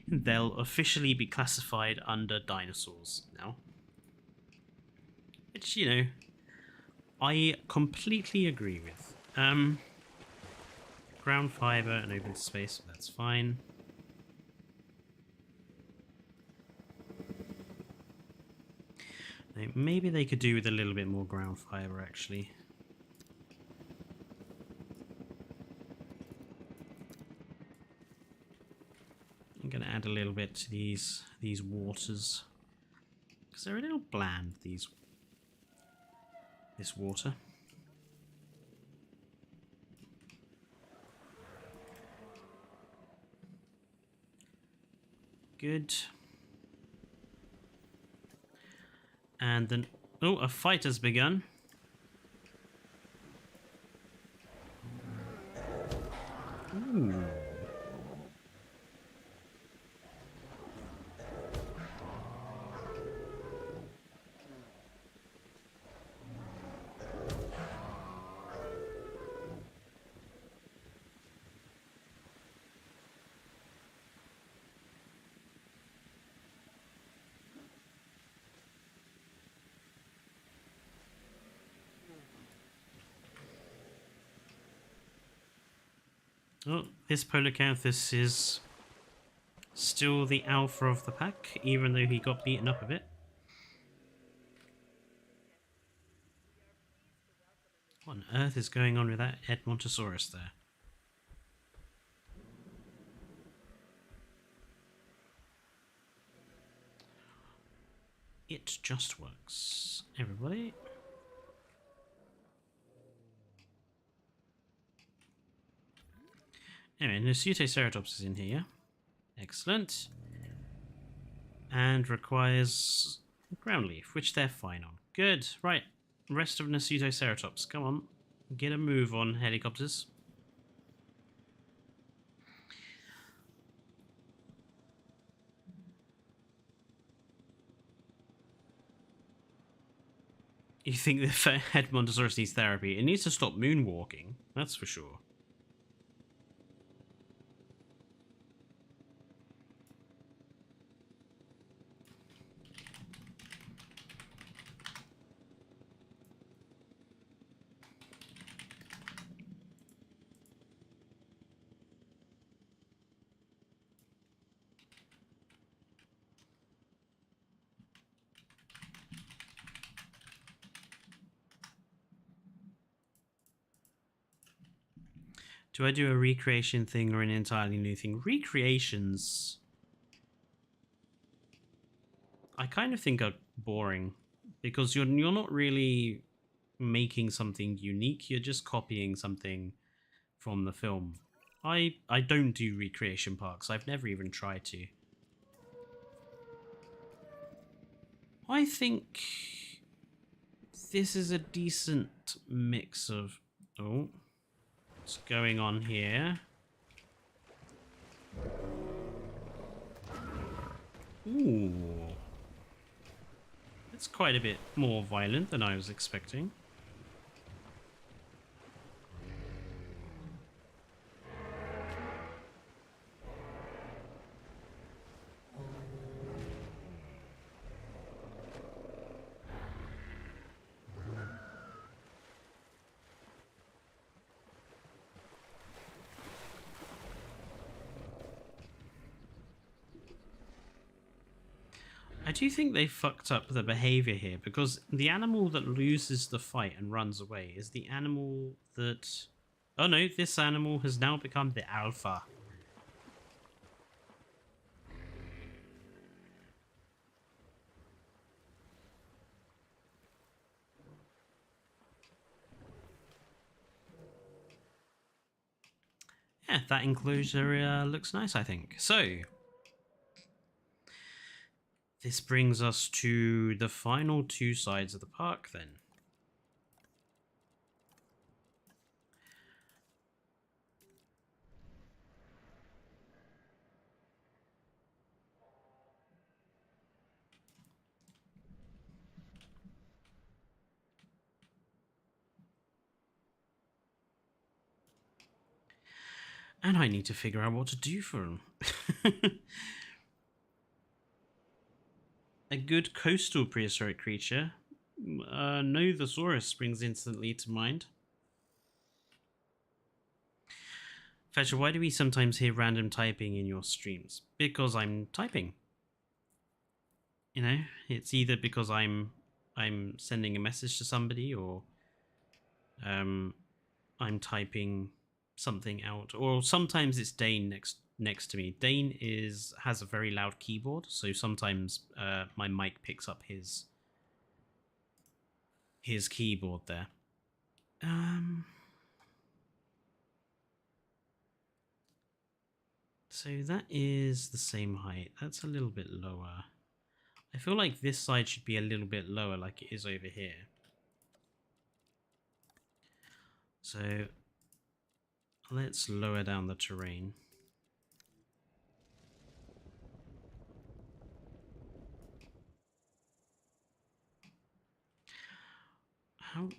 They'll officially be classified under dinosaurs now. Which, you know, I completely agree with. Ground fiber and open space, that's fine. Now, maybe they could do with a little bit more ground fiber, actually. I'm going to add a little bit to these waters, because they're a little bland, this water. Good. And then, oh, a fight has begun. Ooh. Oh, this Polacanthus is still the alpha of the pack, even though he got beaten up a bit. What on earth is going on with that Edmontosaurus there? It just works. Everybody. Anyway, Nasutoceratops is in here. Excellent. And requires ground leaf, which they're fine on. Good. Right. Rest of Nasutoceratops. Come on. Get a move on, helicopters. You think the Edmontosaurus needs therapy? It needs to stop moonwalking. That's for sure. Do I do a recreation thing or an entirely new thing? Recreations, I kind of think are boring, because you're not really making something unique. You're just copying something from the film. I don't do recreation parks. I've never even tried to. I think this is a decent mix of... Oh, what's going on here? Ooh. It's quite a bit more violent than I was expecting. I do think they fucked up the behavior here, because the animal that loses the fight and runs away is the animal that... Oh no, this animal has now become the alpha. yeah, that enclosure looks nice, I think. So, this brings us to the final two sides of the park then. And I need to figure out what to do for them. A good coastal prehistoric creature. Nothosaurus springs instantly to mind. Fletcher, why do we sometimes hear random typing in your streams? Because I'm typing. You know, it's either because I'm sending a message to somebody, or I'm typing something out, or sometimes it's Dane next to me. Dane has a very loud keyboard, so sometimes my mic picks up his keyboard there. So that is the same height. That's a little bit lower. I feel like this side should be a little bit lower, like it is over here. So let's lower down the terrain.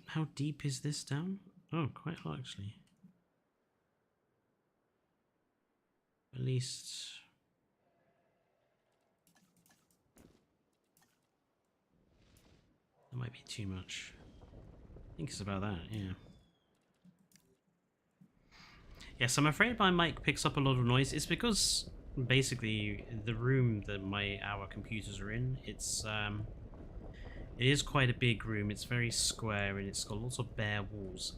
How deep is this down? Oh, quite high actually. At least that might be too much. I think it's about that, yeah. Yes, I'm afraid my mic picks up a lot of noise. It's because basically the room that our computers are in, it is quite a big room. It's very square and it's got lots of bare walls.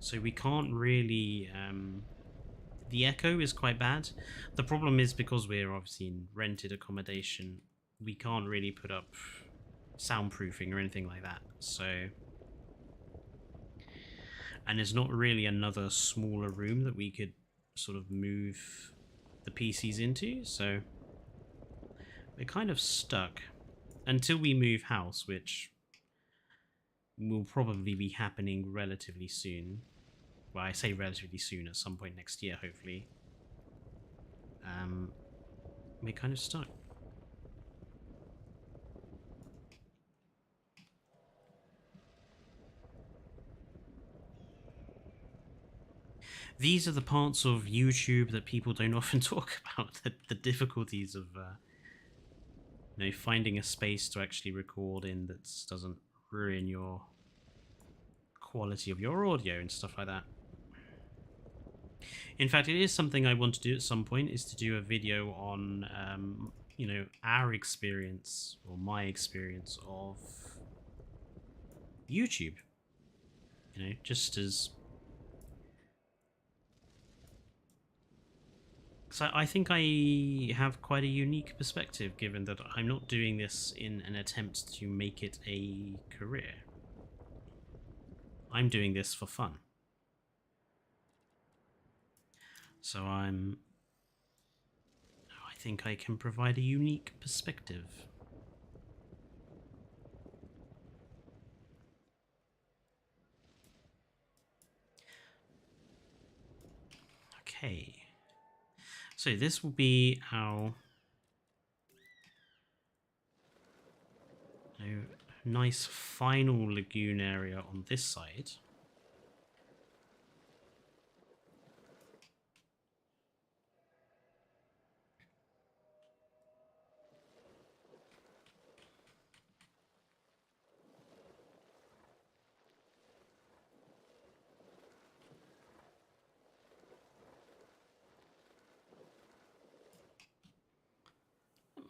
So we can't really the echo is quite bad. The problem is because we're obviously in rented accommodation, we can't really put up soundproofing or anything like that. So, and there's not really another smaller room that we could sort of move the PCs into, so we're kind of stuck until we move house, which will probably be happening relatively soon. Well, I say relatively soon, at some point next year, hopefully. We're kind of stuck. These are the parts of YouTube that people don't often talk about. The difficulties of, finding a space to actually record in that doesn't ruin your quality of your audio and stuff like that. In fact, it is something I want to do at some point, is to do a video on, our experience, or my experience of YouTube. Just as... So I think I have quite a unique perspective, given that I'm not doing this in an attempt to make it a career. I'm doing this for fun. So I think I can provide a unique perspective. Okay. So this will be our nice final lagoon area on this side.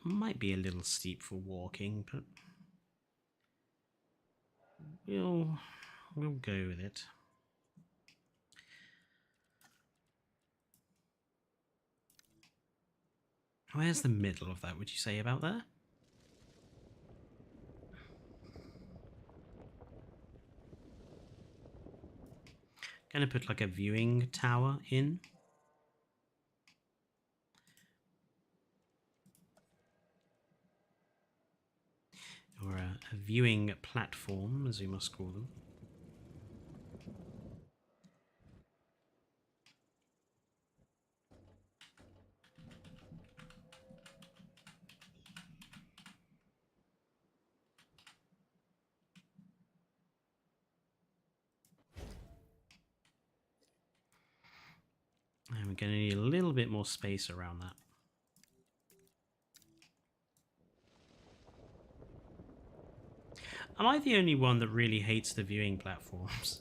Might be a little steep for walking, but we'll go with it. Where's the middle of that, would you say, about there? Gonna put like a viewing tower in. viewing platform, as we must call them. And we're going to need a little bit more space around that. Am I the only one that really hates the viewing platforms?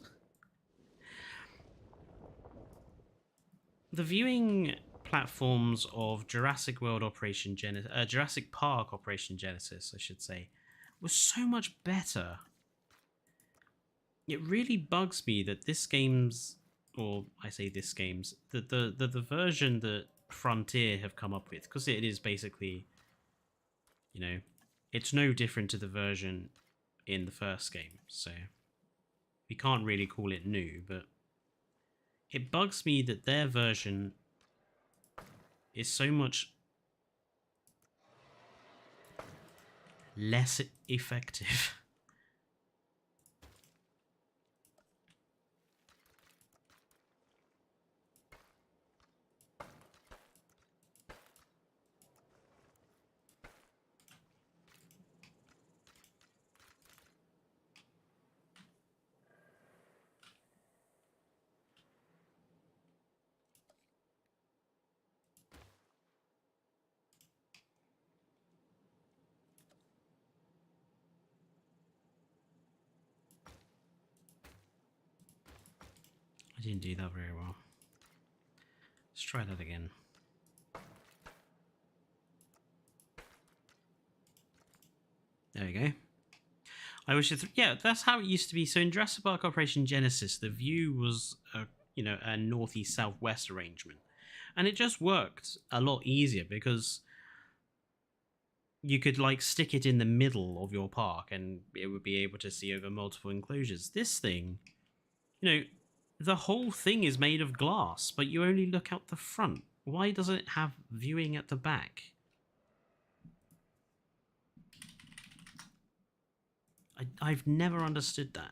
The viewing platforms of Jurassic World Operation Genesis, Jurassic Park Operation Genesis, I should say, was so much better. It really bugs me that this game's, or I say this game's, the version that Frontier have come up with, because it is basically, you know, it's no different to the version in the first game, so we can't really call it new, but it bugs me that their version is so much less effective. I didn't do that very well. Let's try that again. There we go. I wish it. Yeah, that's how it used to be. So in Jurassic Park Operation Genesis, the view was a northeast southwest arrangement, and it just worked a lot easier because you could like stick it in the middle of your park, and it would be able to see over multiple enclosures. This thing, the whole thing is made of glass, but you only look out the front. Why doesn't it have viewing at the back? I've never understood that.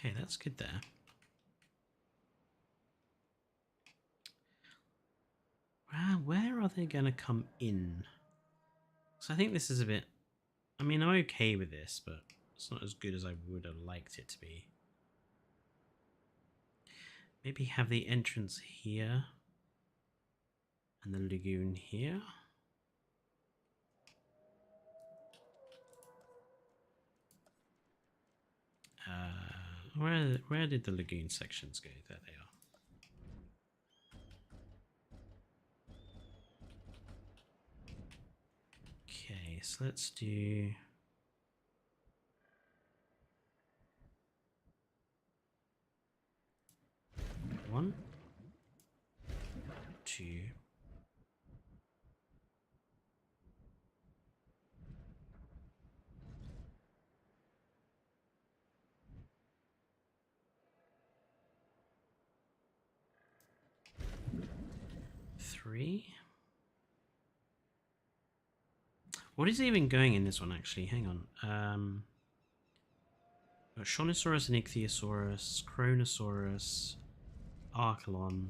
Okay, that's good there. Where are they going to come in? So I think this is a bit... I mean, I'm okay with this, but it's not as good as I would have liked it to be. Maybe have the entrance here and the lagoon here. Where did the lagoon sections go? There they are. Okay, so let's do... One, two, three. What is even going in this one, actually? Hang on. Shonisaurus, and Ichthyosaurus, Kronosaurus, Archelon.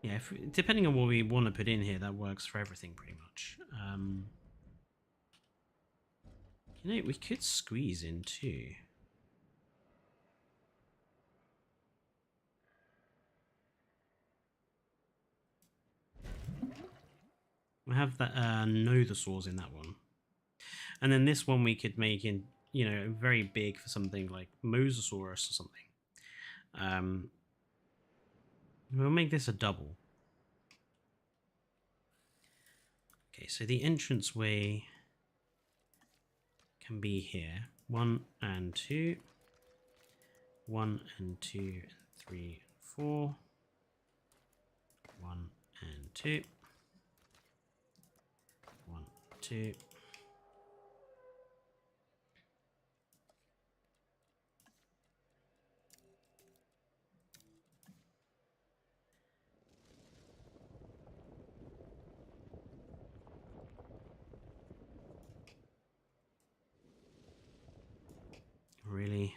Yeah, depending on what we want to put in here, that works for everything pretty much. We could squeeze in too. We have that nodosaurs in that one. And then this one we could make in, you know, very big for something like Mosasaurus or something. We'll make this a double. Okay, so the entranceway can be here. 1 and 2. 1 and 2 and 3 and 4. 1 and 2. 1, 2. Really?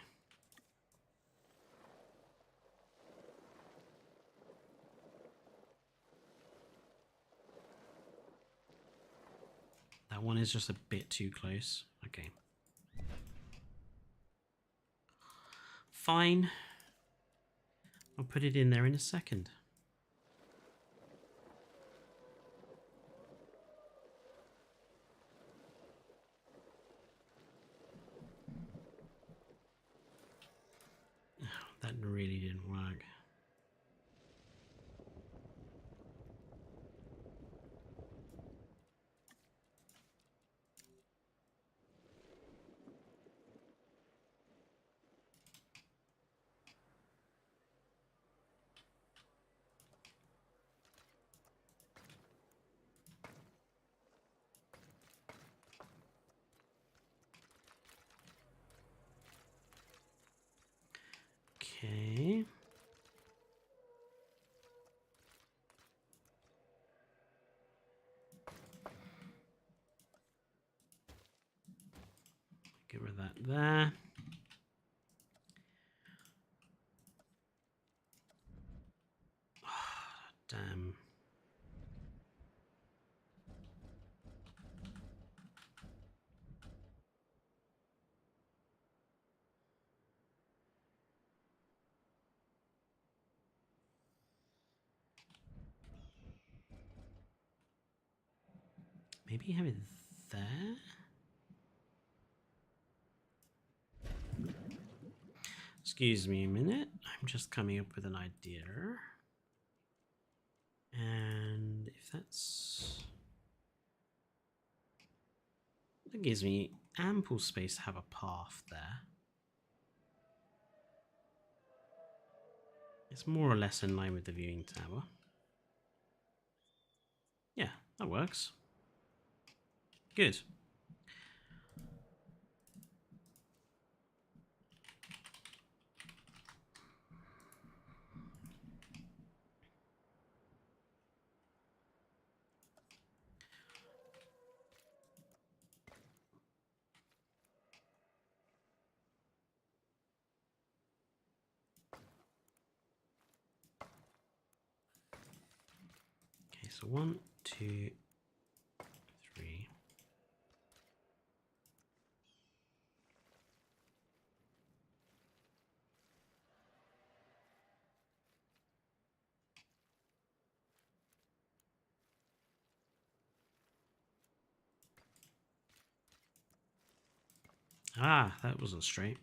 That one is just a bit too close. Okay. Fine. I'll put it in there in a second. Oh, that really didn't work. Okay. Get rid of that there. Oh, damn. Maybe have it there? Excuse me a minute. I'm just coming up with an idea. And if that's... That gives me ample space to have a path there. It's more or less in line with the viewing tower. Yeah, that works. Good. Okay, so 1, 2, 3. Ah, that wasn't straight.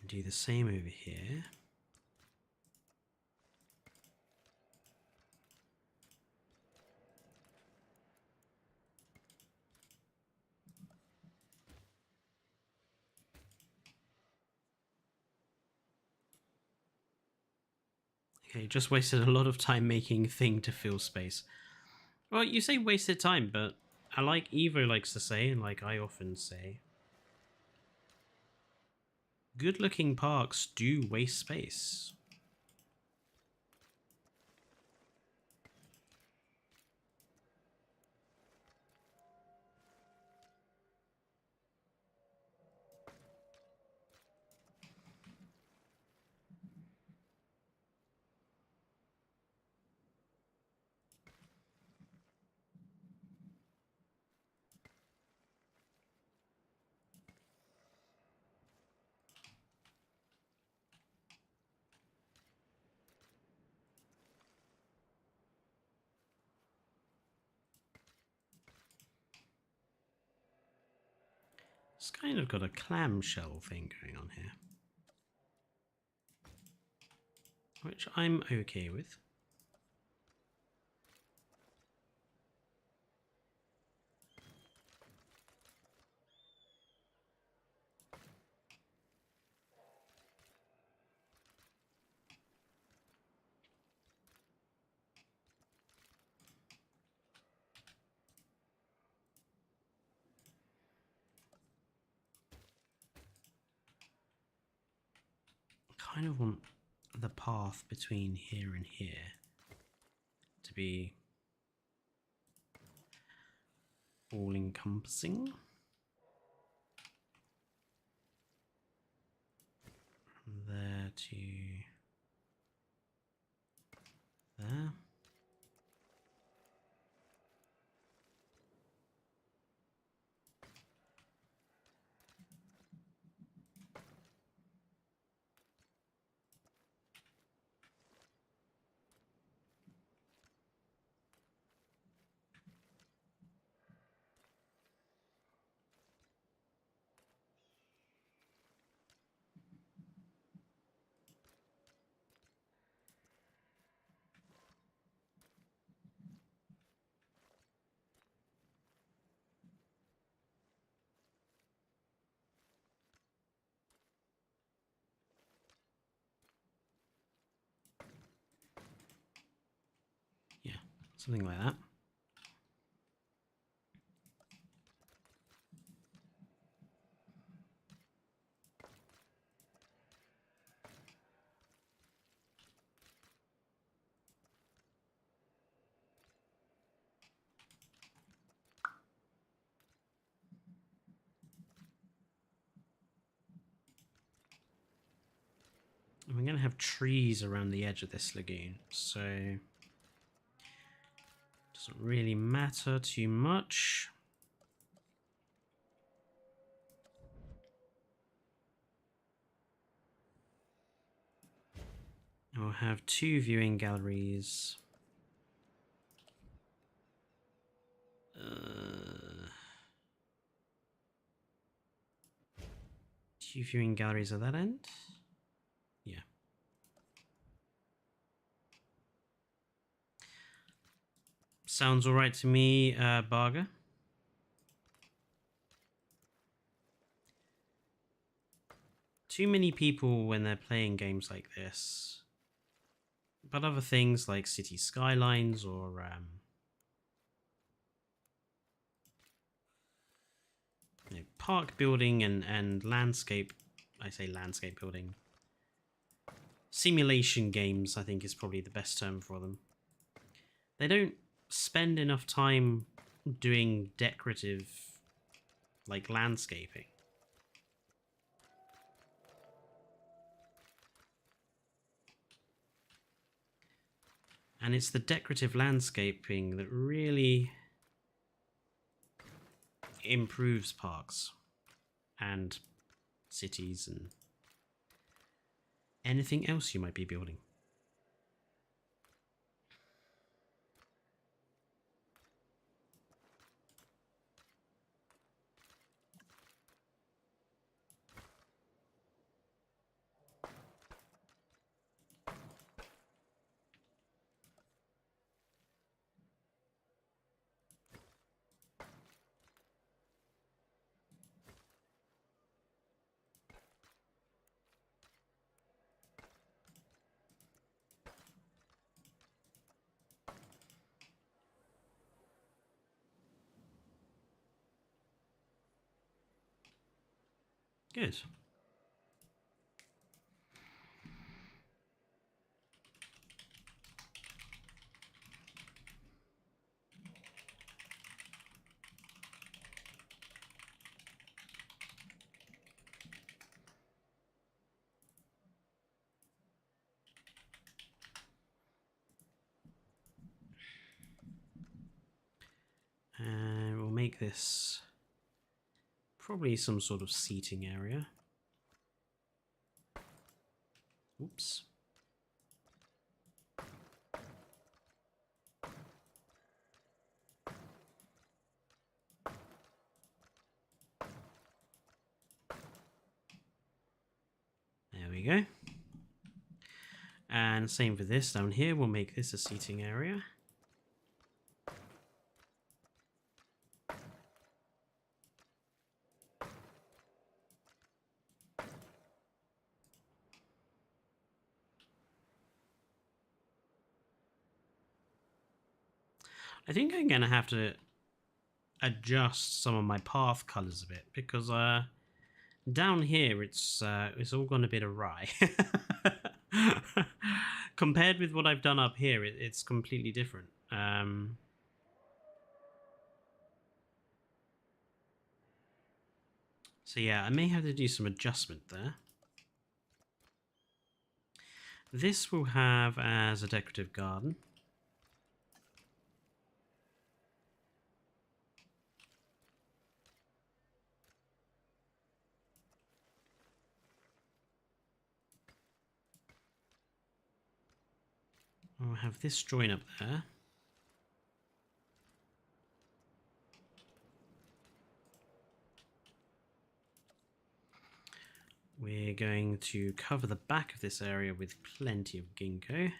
And do the same over here. Okay, just wasted a lot of time making thing to fill space. Well, you say wasted time, but I like Evo likes to say, and like I often say, good-looking parks do waste space. It's kind of got a clamshell thing going on here, which I'm okay with. Kind of want the path between here and here to be all-encompassing. From there to there. Yeah, something like that. And we're going to have trees around the edge of this lagoon, so it doesn't really matter too much. I'll have 2 viewing galleries. 2 viewing galleries at that end. Yeah. Sounds all right to me, Barger. Too many people when they're playing games like this, but other things like city skylines or park building and landscape, I say landscape building, simulation games, I think is probably the best term for them. They don't spend enough time doing decorative, like, landscaping. And it's the decorative landscaping that really improves parks and cities and anything else you might be building. Good. And we'll make this probably some sort of seating area. Oops. we go. And same for this down here. We'll make this a seating area. I think I'm going to have to adjust some of my path colors a bit because down here it's all gone a bit awry. Compared with what I've done up here, it's completely different. So yeah, I may have to do some adjustment there. This will have as a decorative garden. We'll have this join up there. We're going to cover the back of this area with plenty of ginkgo.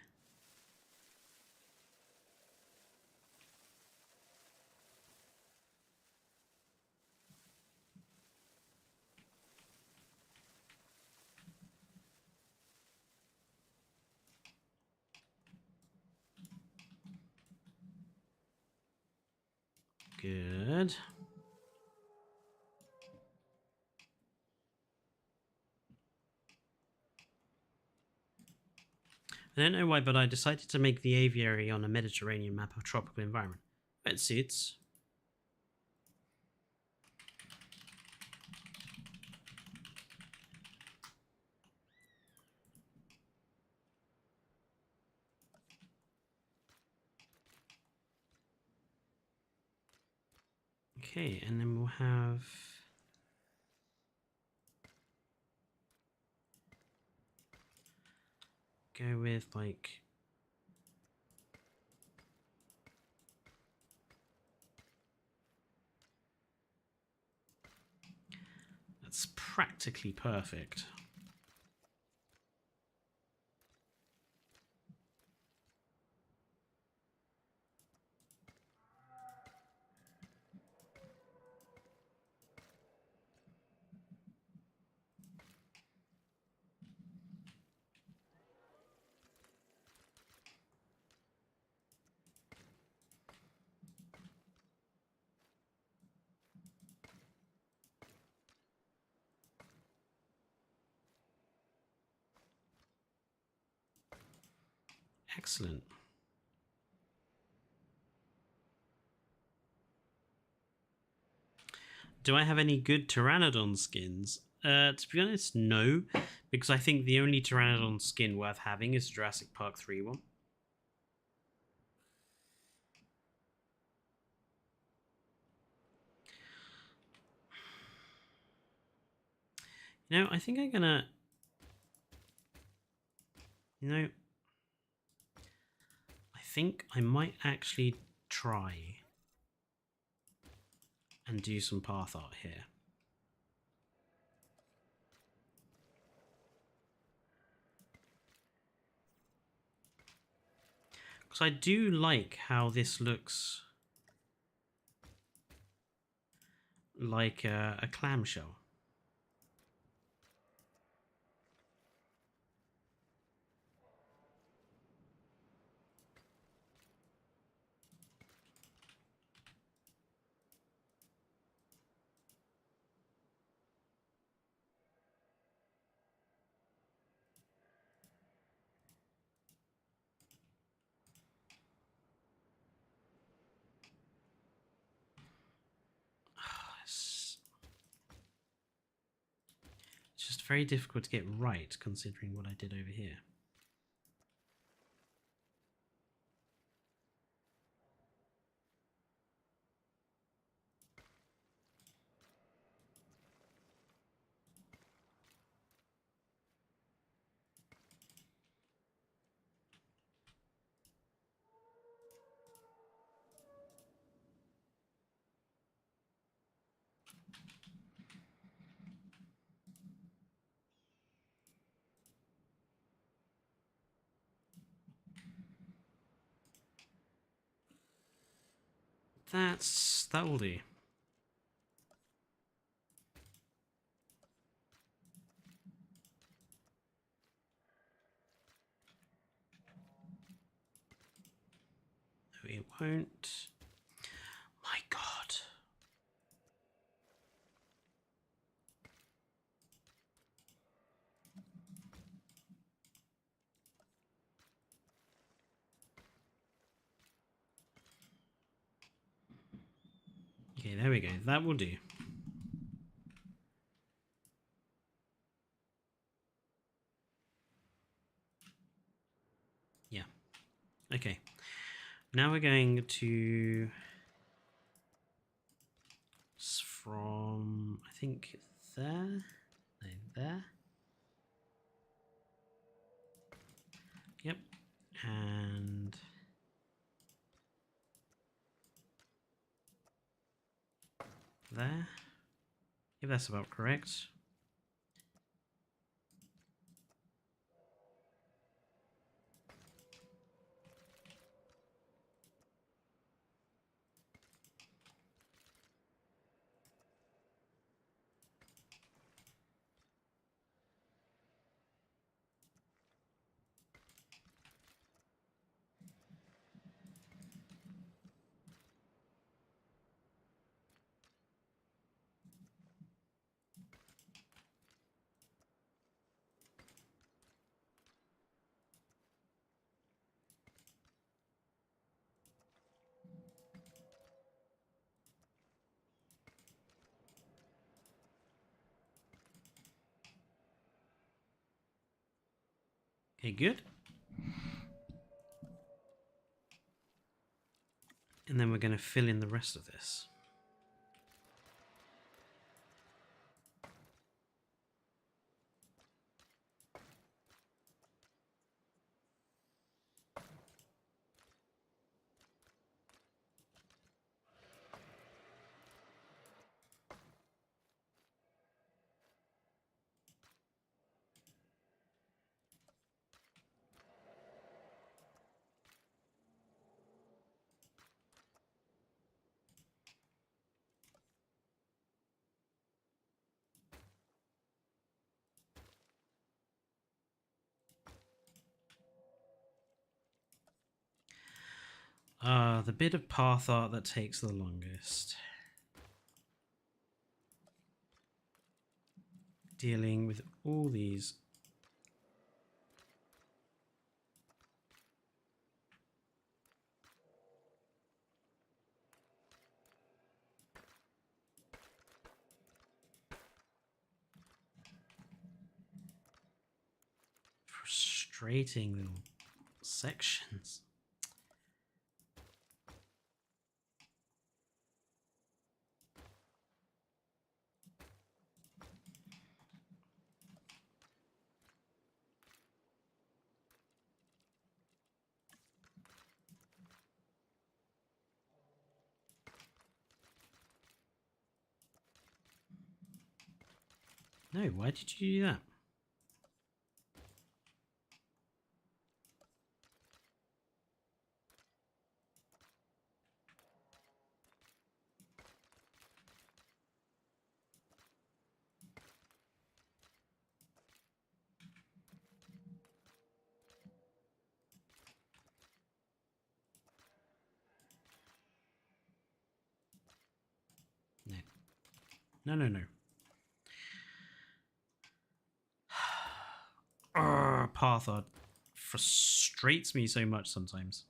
Good. I don't know why, but I decided to make the aviary on a Mediterranean map of tropical environment. It suits. Okay, and then we'll have... go with, like... that's practically perfect. Excellent. Do I have any good Pteranodon skins? To be honest, no. Because I think the only Pteranodon skin worth having is Jurassic Park 3 one. You know, I think I'm gonna... you know... I think I might actually try and do some path art here. Because I do like how this looks like a clamshell. It's just very difficult to get right considering what I did over here. That will do. No, it won't. My God. Okay, there we go. That will do. Yeah. Okay. Now we're going to from I think there. No, there. Yep. And there. If that's about correct. Okay, good. And then we're going to fill in the rest of this. The bit of path art that takes the longest. Dealing with all these. Frustrating little sections. No, why did you do that? No. No, no, no. Path art frustrates me so much sometimes.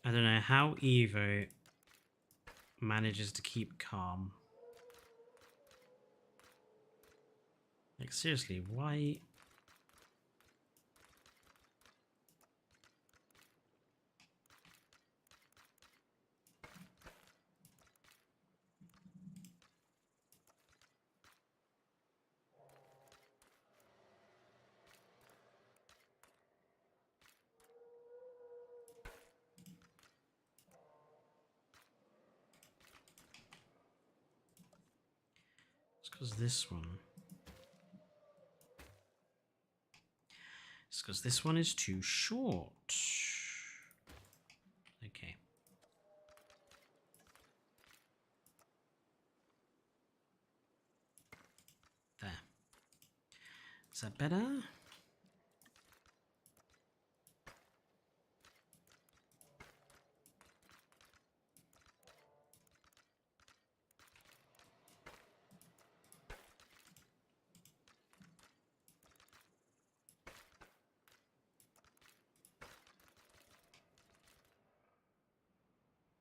I don't know how Evo manages to keep calm. Like, seriously, why? It's because this one. It's because this one is too short. Is that better?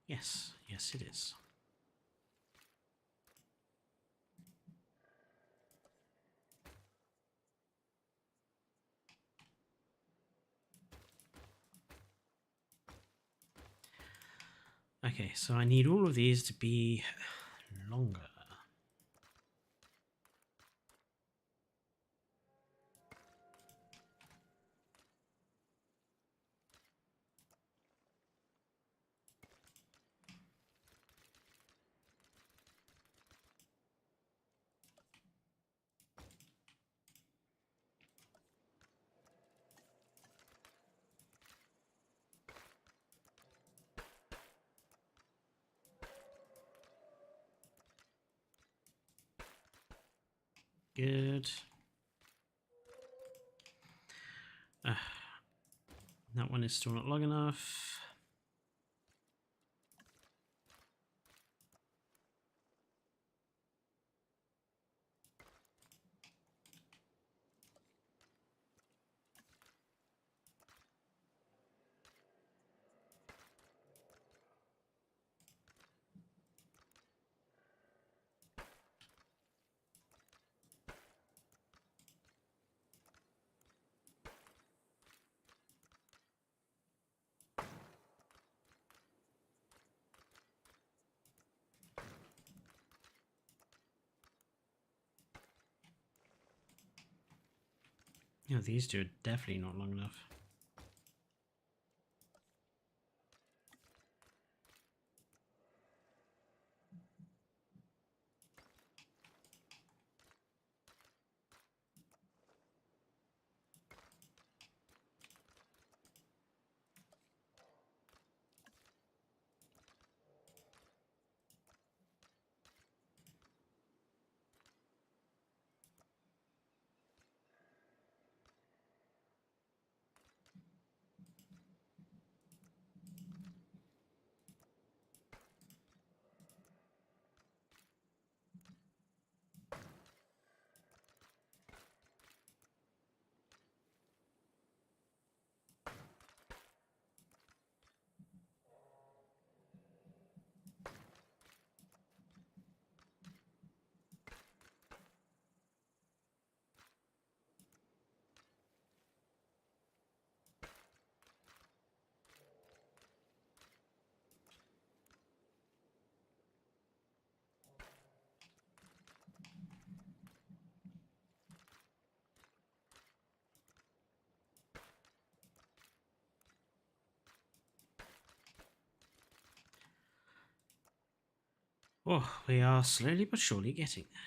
Yes, yes it is. Okay, so I need all of these to be longer. Good. That one is still not long enough. Yeah, these two are definitely not long enough. Oh, we are slowly but surely getting there.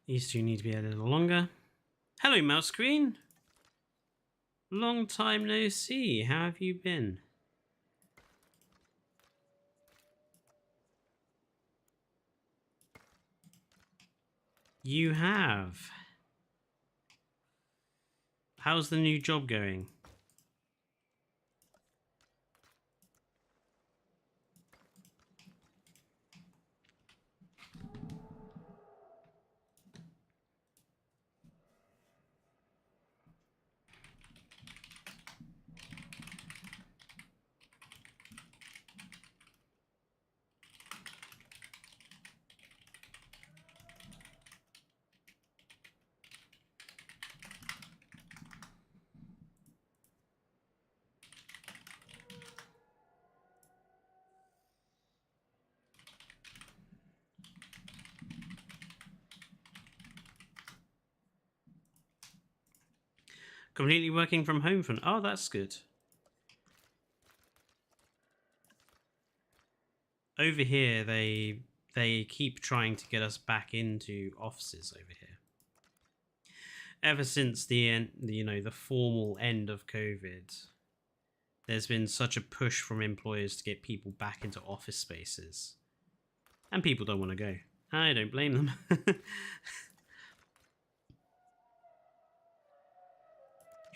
These two need to be a little longer. Hello, Mouse Queen. Long time no see. How have you been? You have. How's the new job going? Completely working from home for... Oh, that's good. Over here, they keep trying to get us back into offices over here. Ever since the end, the formal end of COVID, there's been such a push from employers to get people back into office spaces. And people don't want to go. I don't blame them.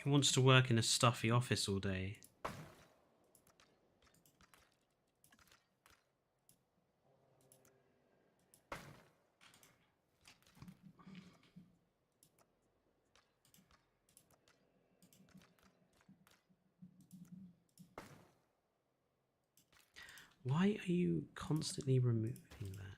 Who wants to work in a stuffy office all day? Why are you constantly removing that?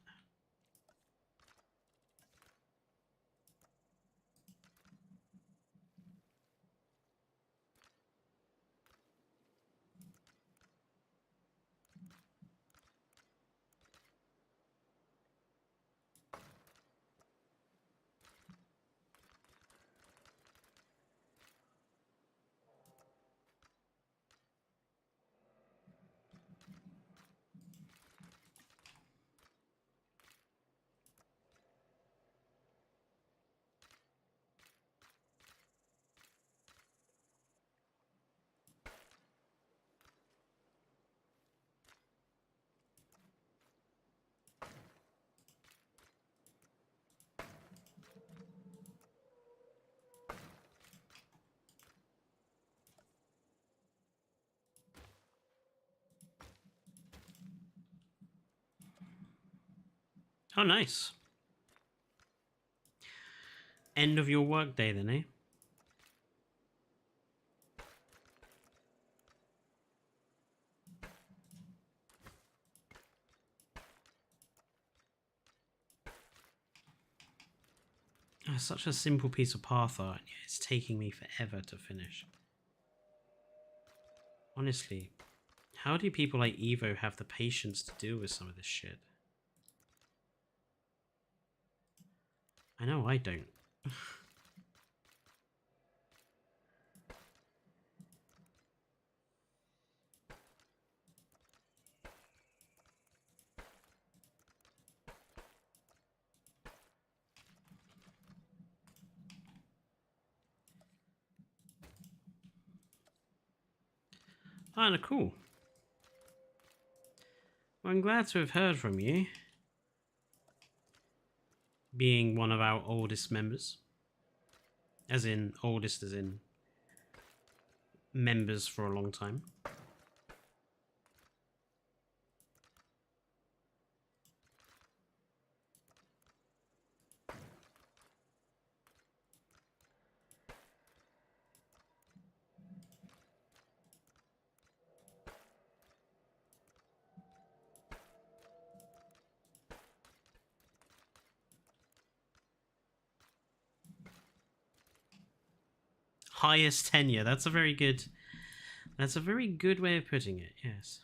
Oh, nice. End of your workday then, eh? Oh, such a simple piece of path art. Yeah, it's taking me forever to finish. Honestly, how do people like Evo have the patience to deal with some of this shit? I know I don't. Ah, no, cool. Well, I'm glad to have heard from you. Being one of our oldest members. As in, oldest as in members for a long time. Highest tenure. That's a very good way of putting it, yes.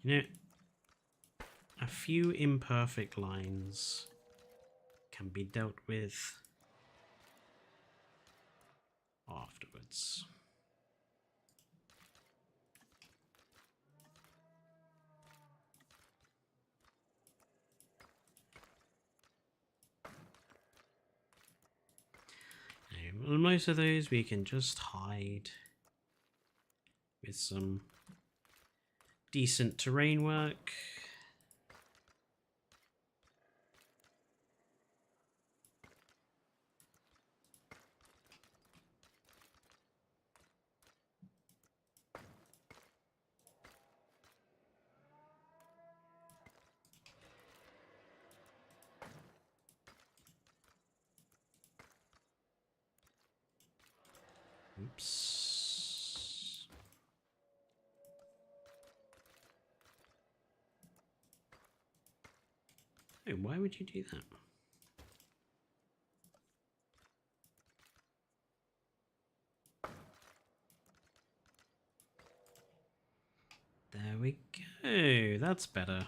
You know, a few imperfect lines can be dealt with afterwards. Well, most of those we can just hide with some decent terrain work. Oops. Oh, why would you do that? There we go. That's better.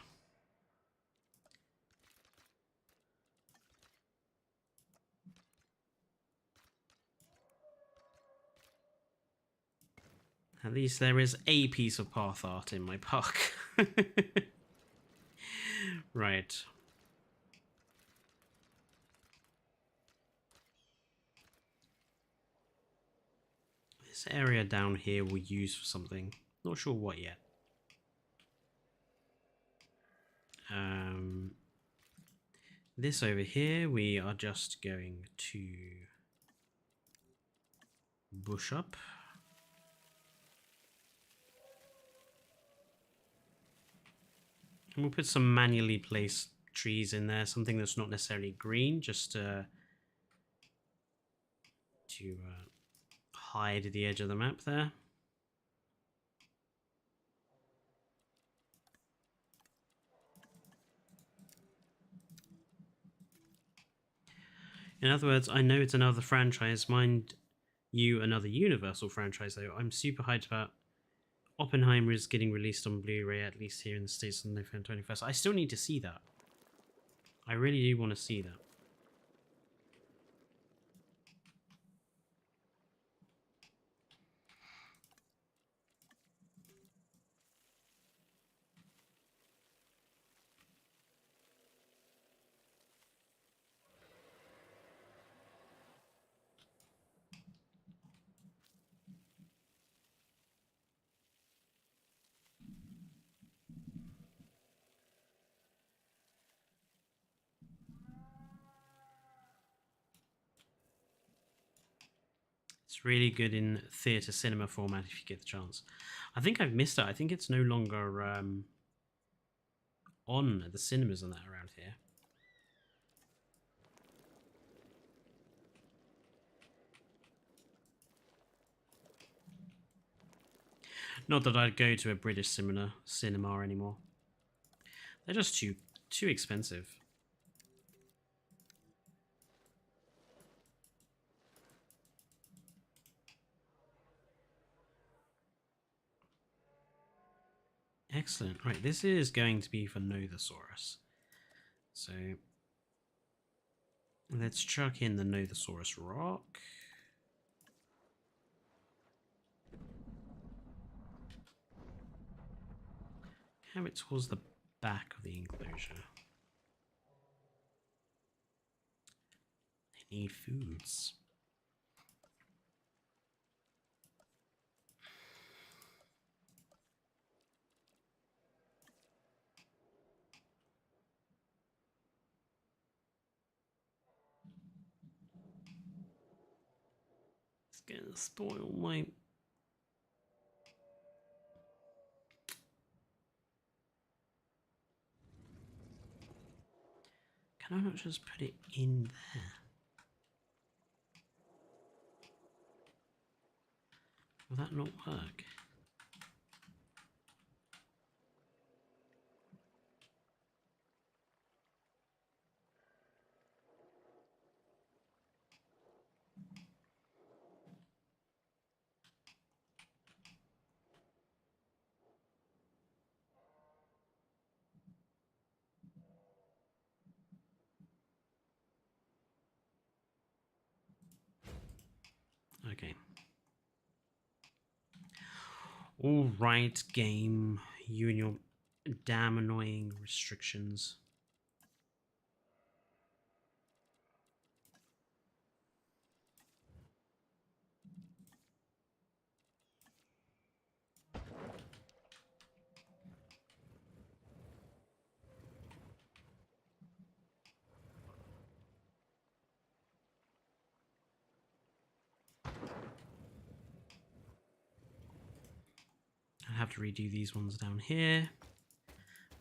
At least there is a piece of path art in my park. Right. This area down here we'll use for something. Not sure what yet. This over here we are just going to bush up. And we'll put some manually placed trees in there, something that's not necessarily green, just to hide the edge of the map there. In other words, I know it's another franchise, mind you, another Universal franchise though. I'm super hyped about Oppenheimer is getting released on Blu-ray, at least here in the States on November 21st. I still need to see that. I really do want to see that. It's really good in theatre cinema format if you get the chance. I think I've missed it. I think it's no longer on at the cinemas and that around here. Not that I'd go to a British cinema anymore. They're just too expensive. Excellent. Right, this is going to be for Nothosaurus. So let's chuck in the Nothosaurus rock. Have it towards the back of the enclosure. They need foods. It's gonna spoil my... Can I not just put it in there? Will that not work? Okay. All right, game. You and your damn annoying restrictions. I have to redo these ones down here.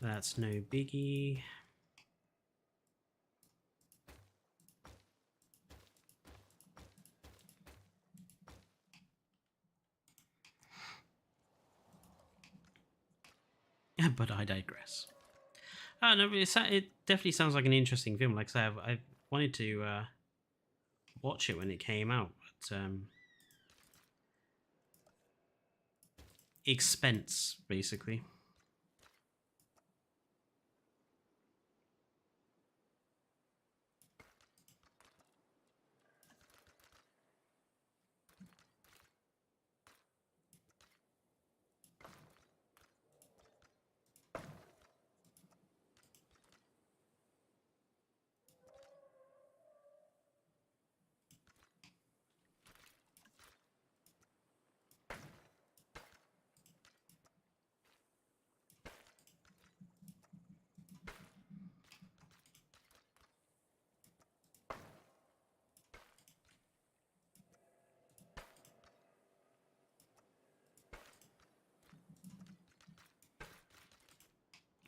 That's no biggie. But I digress. No, it definitely sounds like an interesting film. Like I said, I wanted to watch it when it came out, but expense, basically.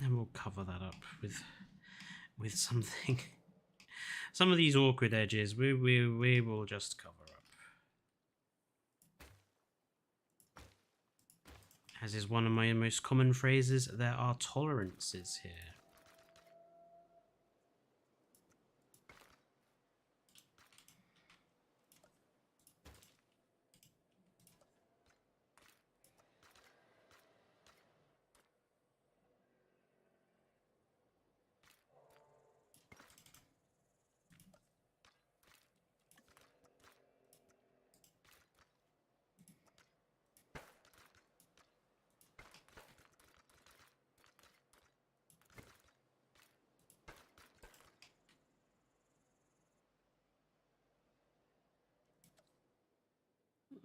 And we'll cover that up with something. Some of these awkward edges we will just cover up. As is one of my most common phrases, there are tolerances here.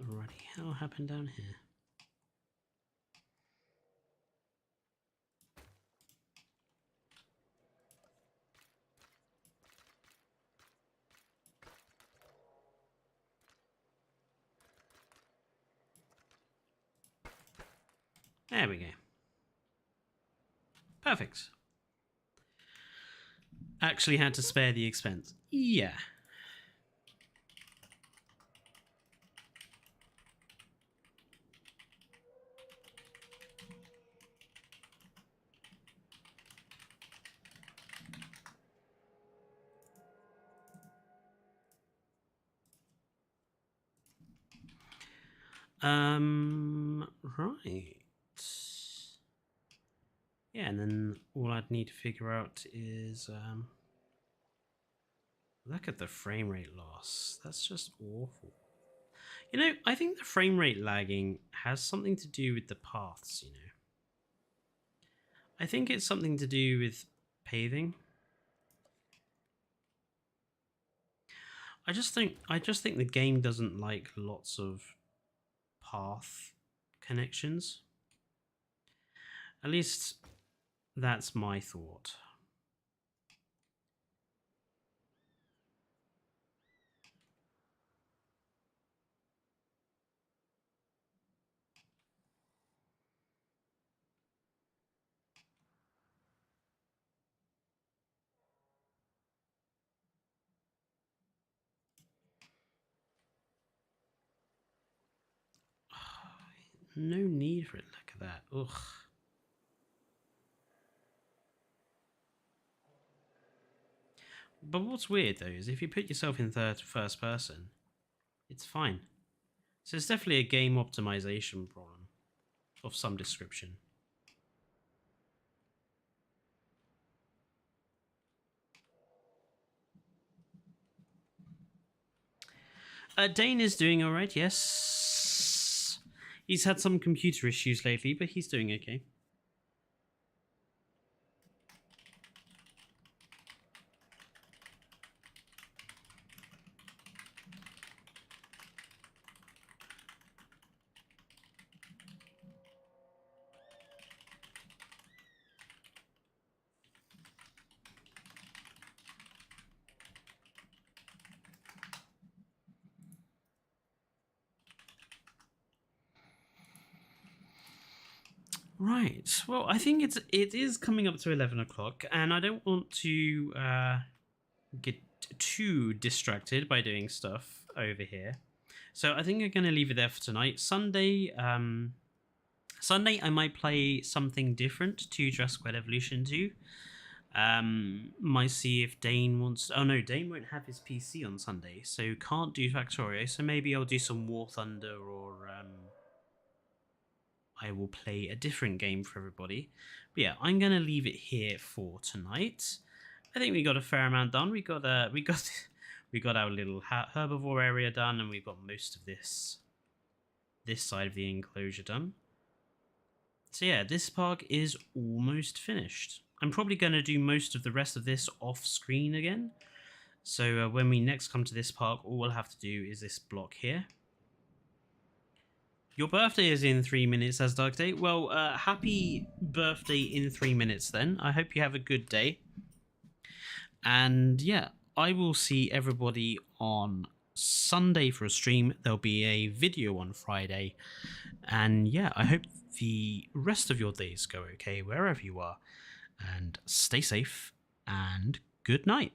Alrighty, what happened down here? There we go. Perfect. Actually had to spare the expense. Yeah. Right. Yeah, and then all I'd need to figure out is look at the frame rate loss. That's just awful. You know, I think the frame rate lagging has something to do with the paths, you know. I think it's something to do with paving. I just think the game doesn't like lots of path connections. At least that's my thought. No need for it. Look at that. Ugh. But what's weird though is if you put yourself in first person, it's fine. So it's definitely a game optimization problem of some description. Dane is doing alright, yes. He's had some computer issues lately, but he's doing okay. Right. Well, I think it is coming up to 11 o'clock, and I don't want to get too distracted by doing stuff over here. So I think I'm going to leave it there for tonight. Sunday Sunday, I might play something different to Jurassic World Evolution 2. Might see if Dane wants. Oh no, Dane won't have his PC on Sunday, so can't do Factorio. So maybe I'll do some War Thunder, or I will play a different game for everybody. But yeah, I'm gonna leave it here for tonight. I think we got a fair amount done. We got our little herbivore area done, and we've got most of this side of the enclosure done. So yeah, this park is almost finished. I'm probably going to do most of the rest of this off screen again. So when we next come to this park, all we'll have to do is this block here. Your birthday is in 3 minutes, as Dark Day. Well, happy birthday in 3 minutes then. I hope you have a good day. And yeah, I will see everybody on Sunday for a stream. There'll be a video on Friday. And yeah, I hope the rest of your days go okay wherever you are. And stay safe and good night.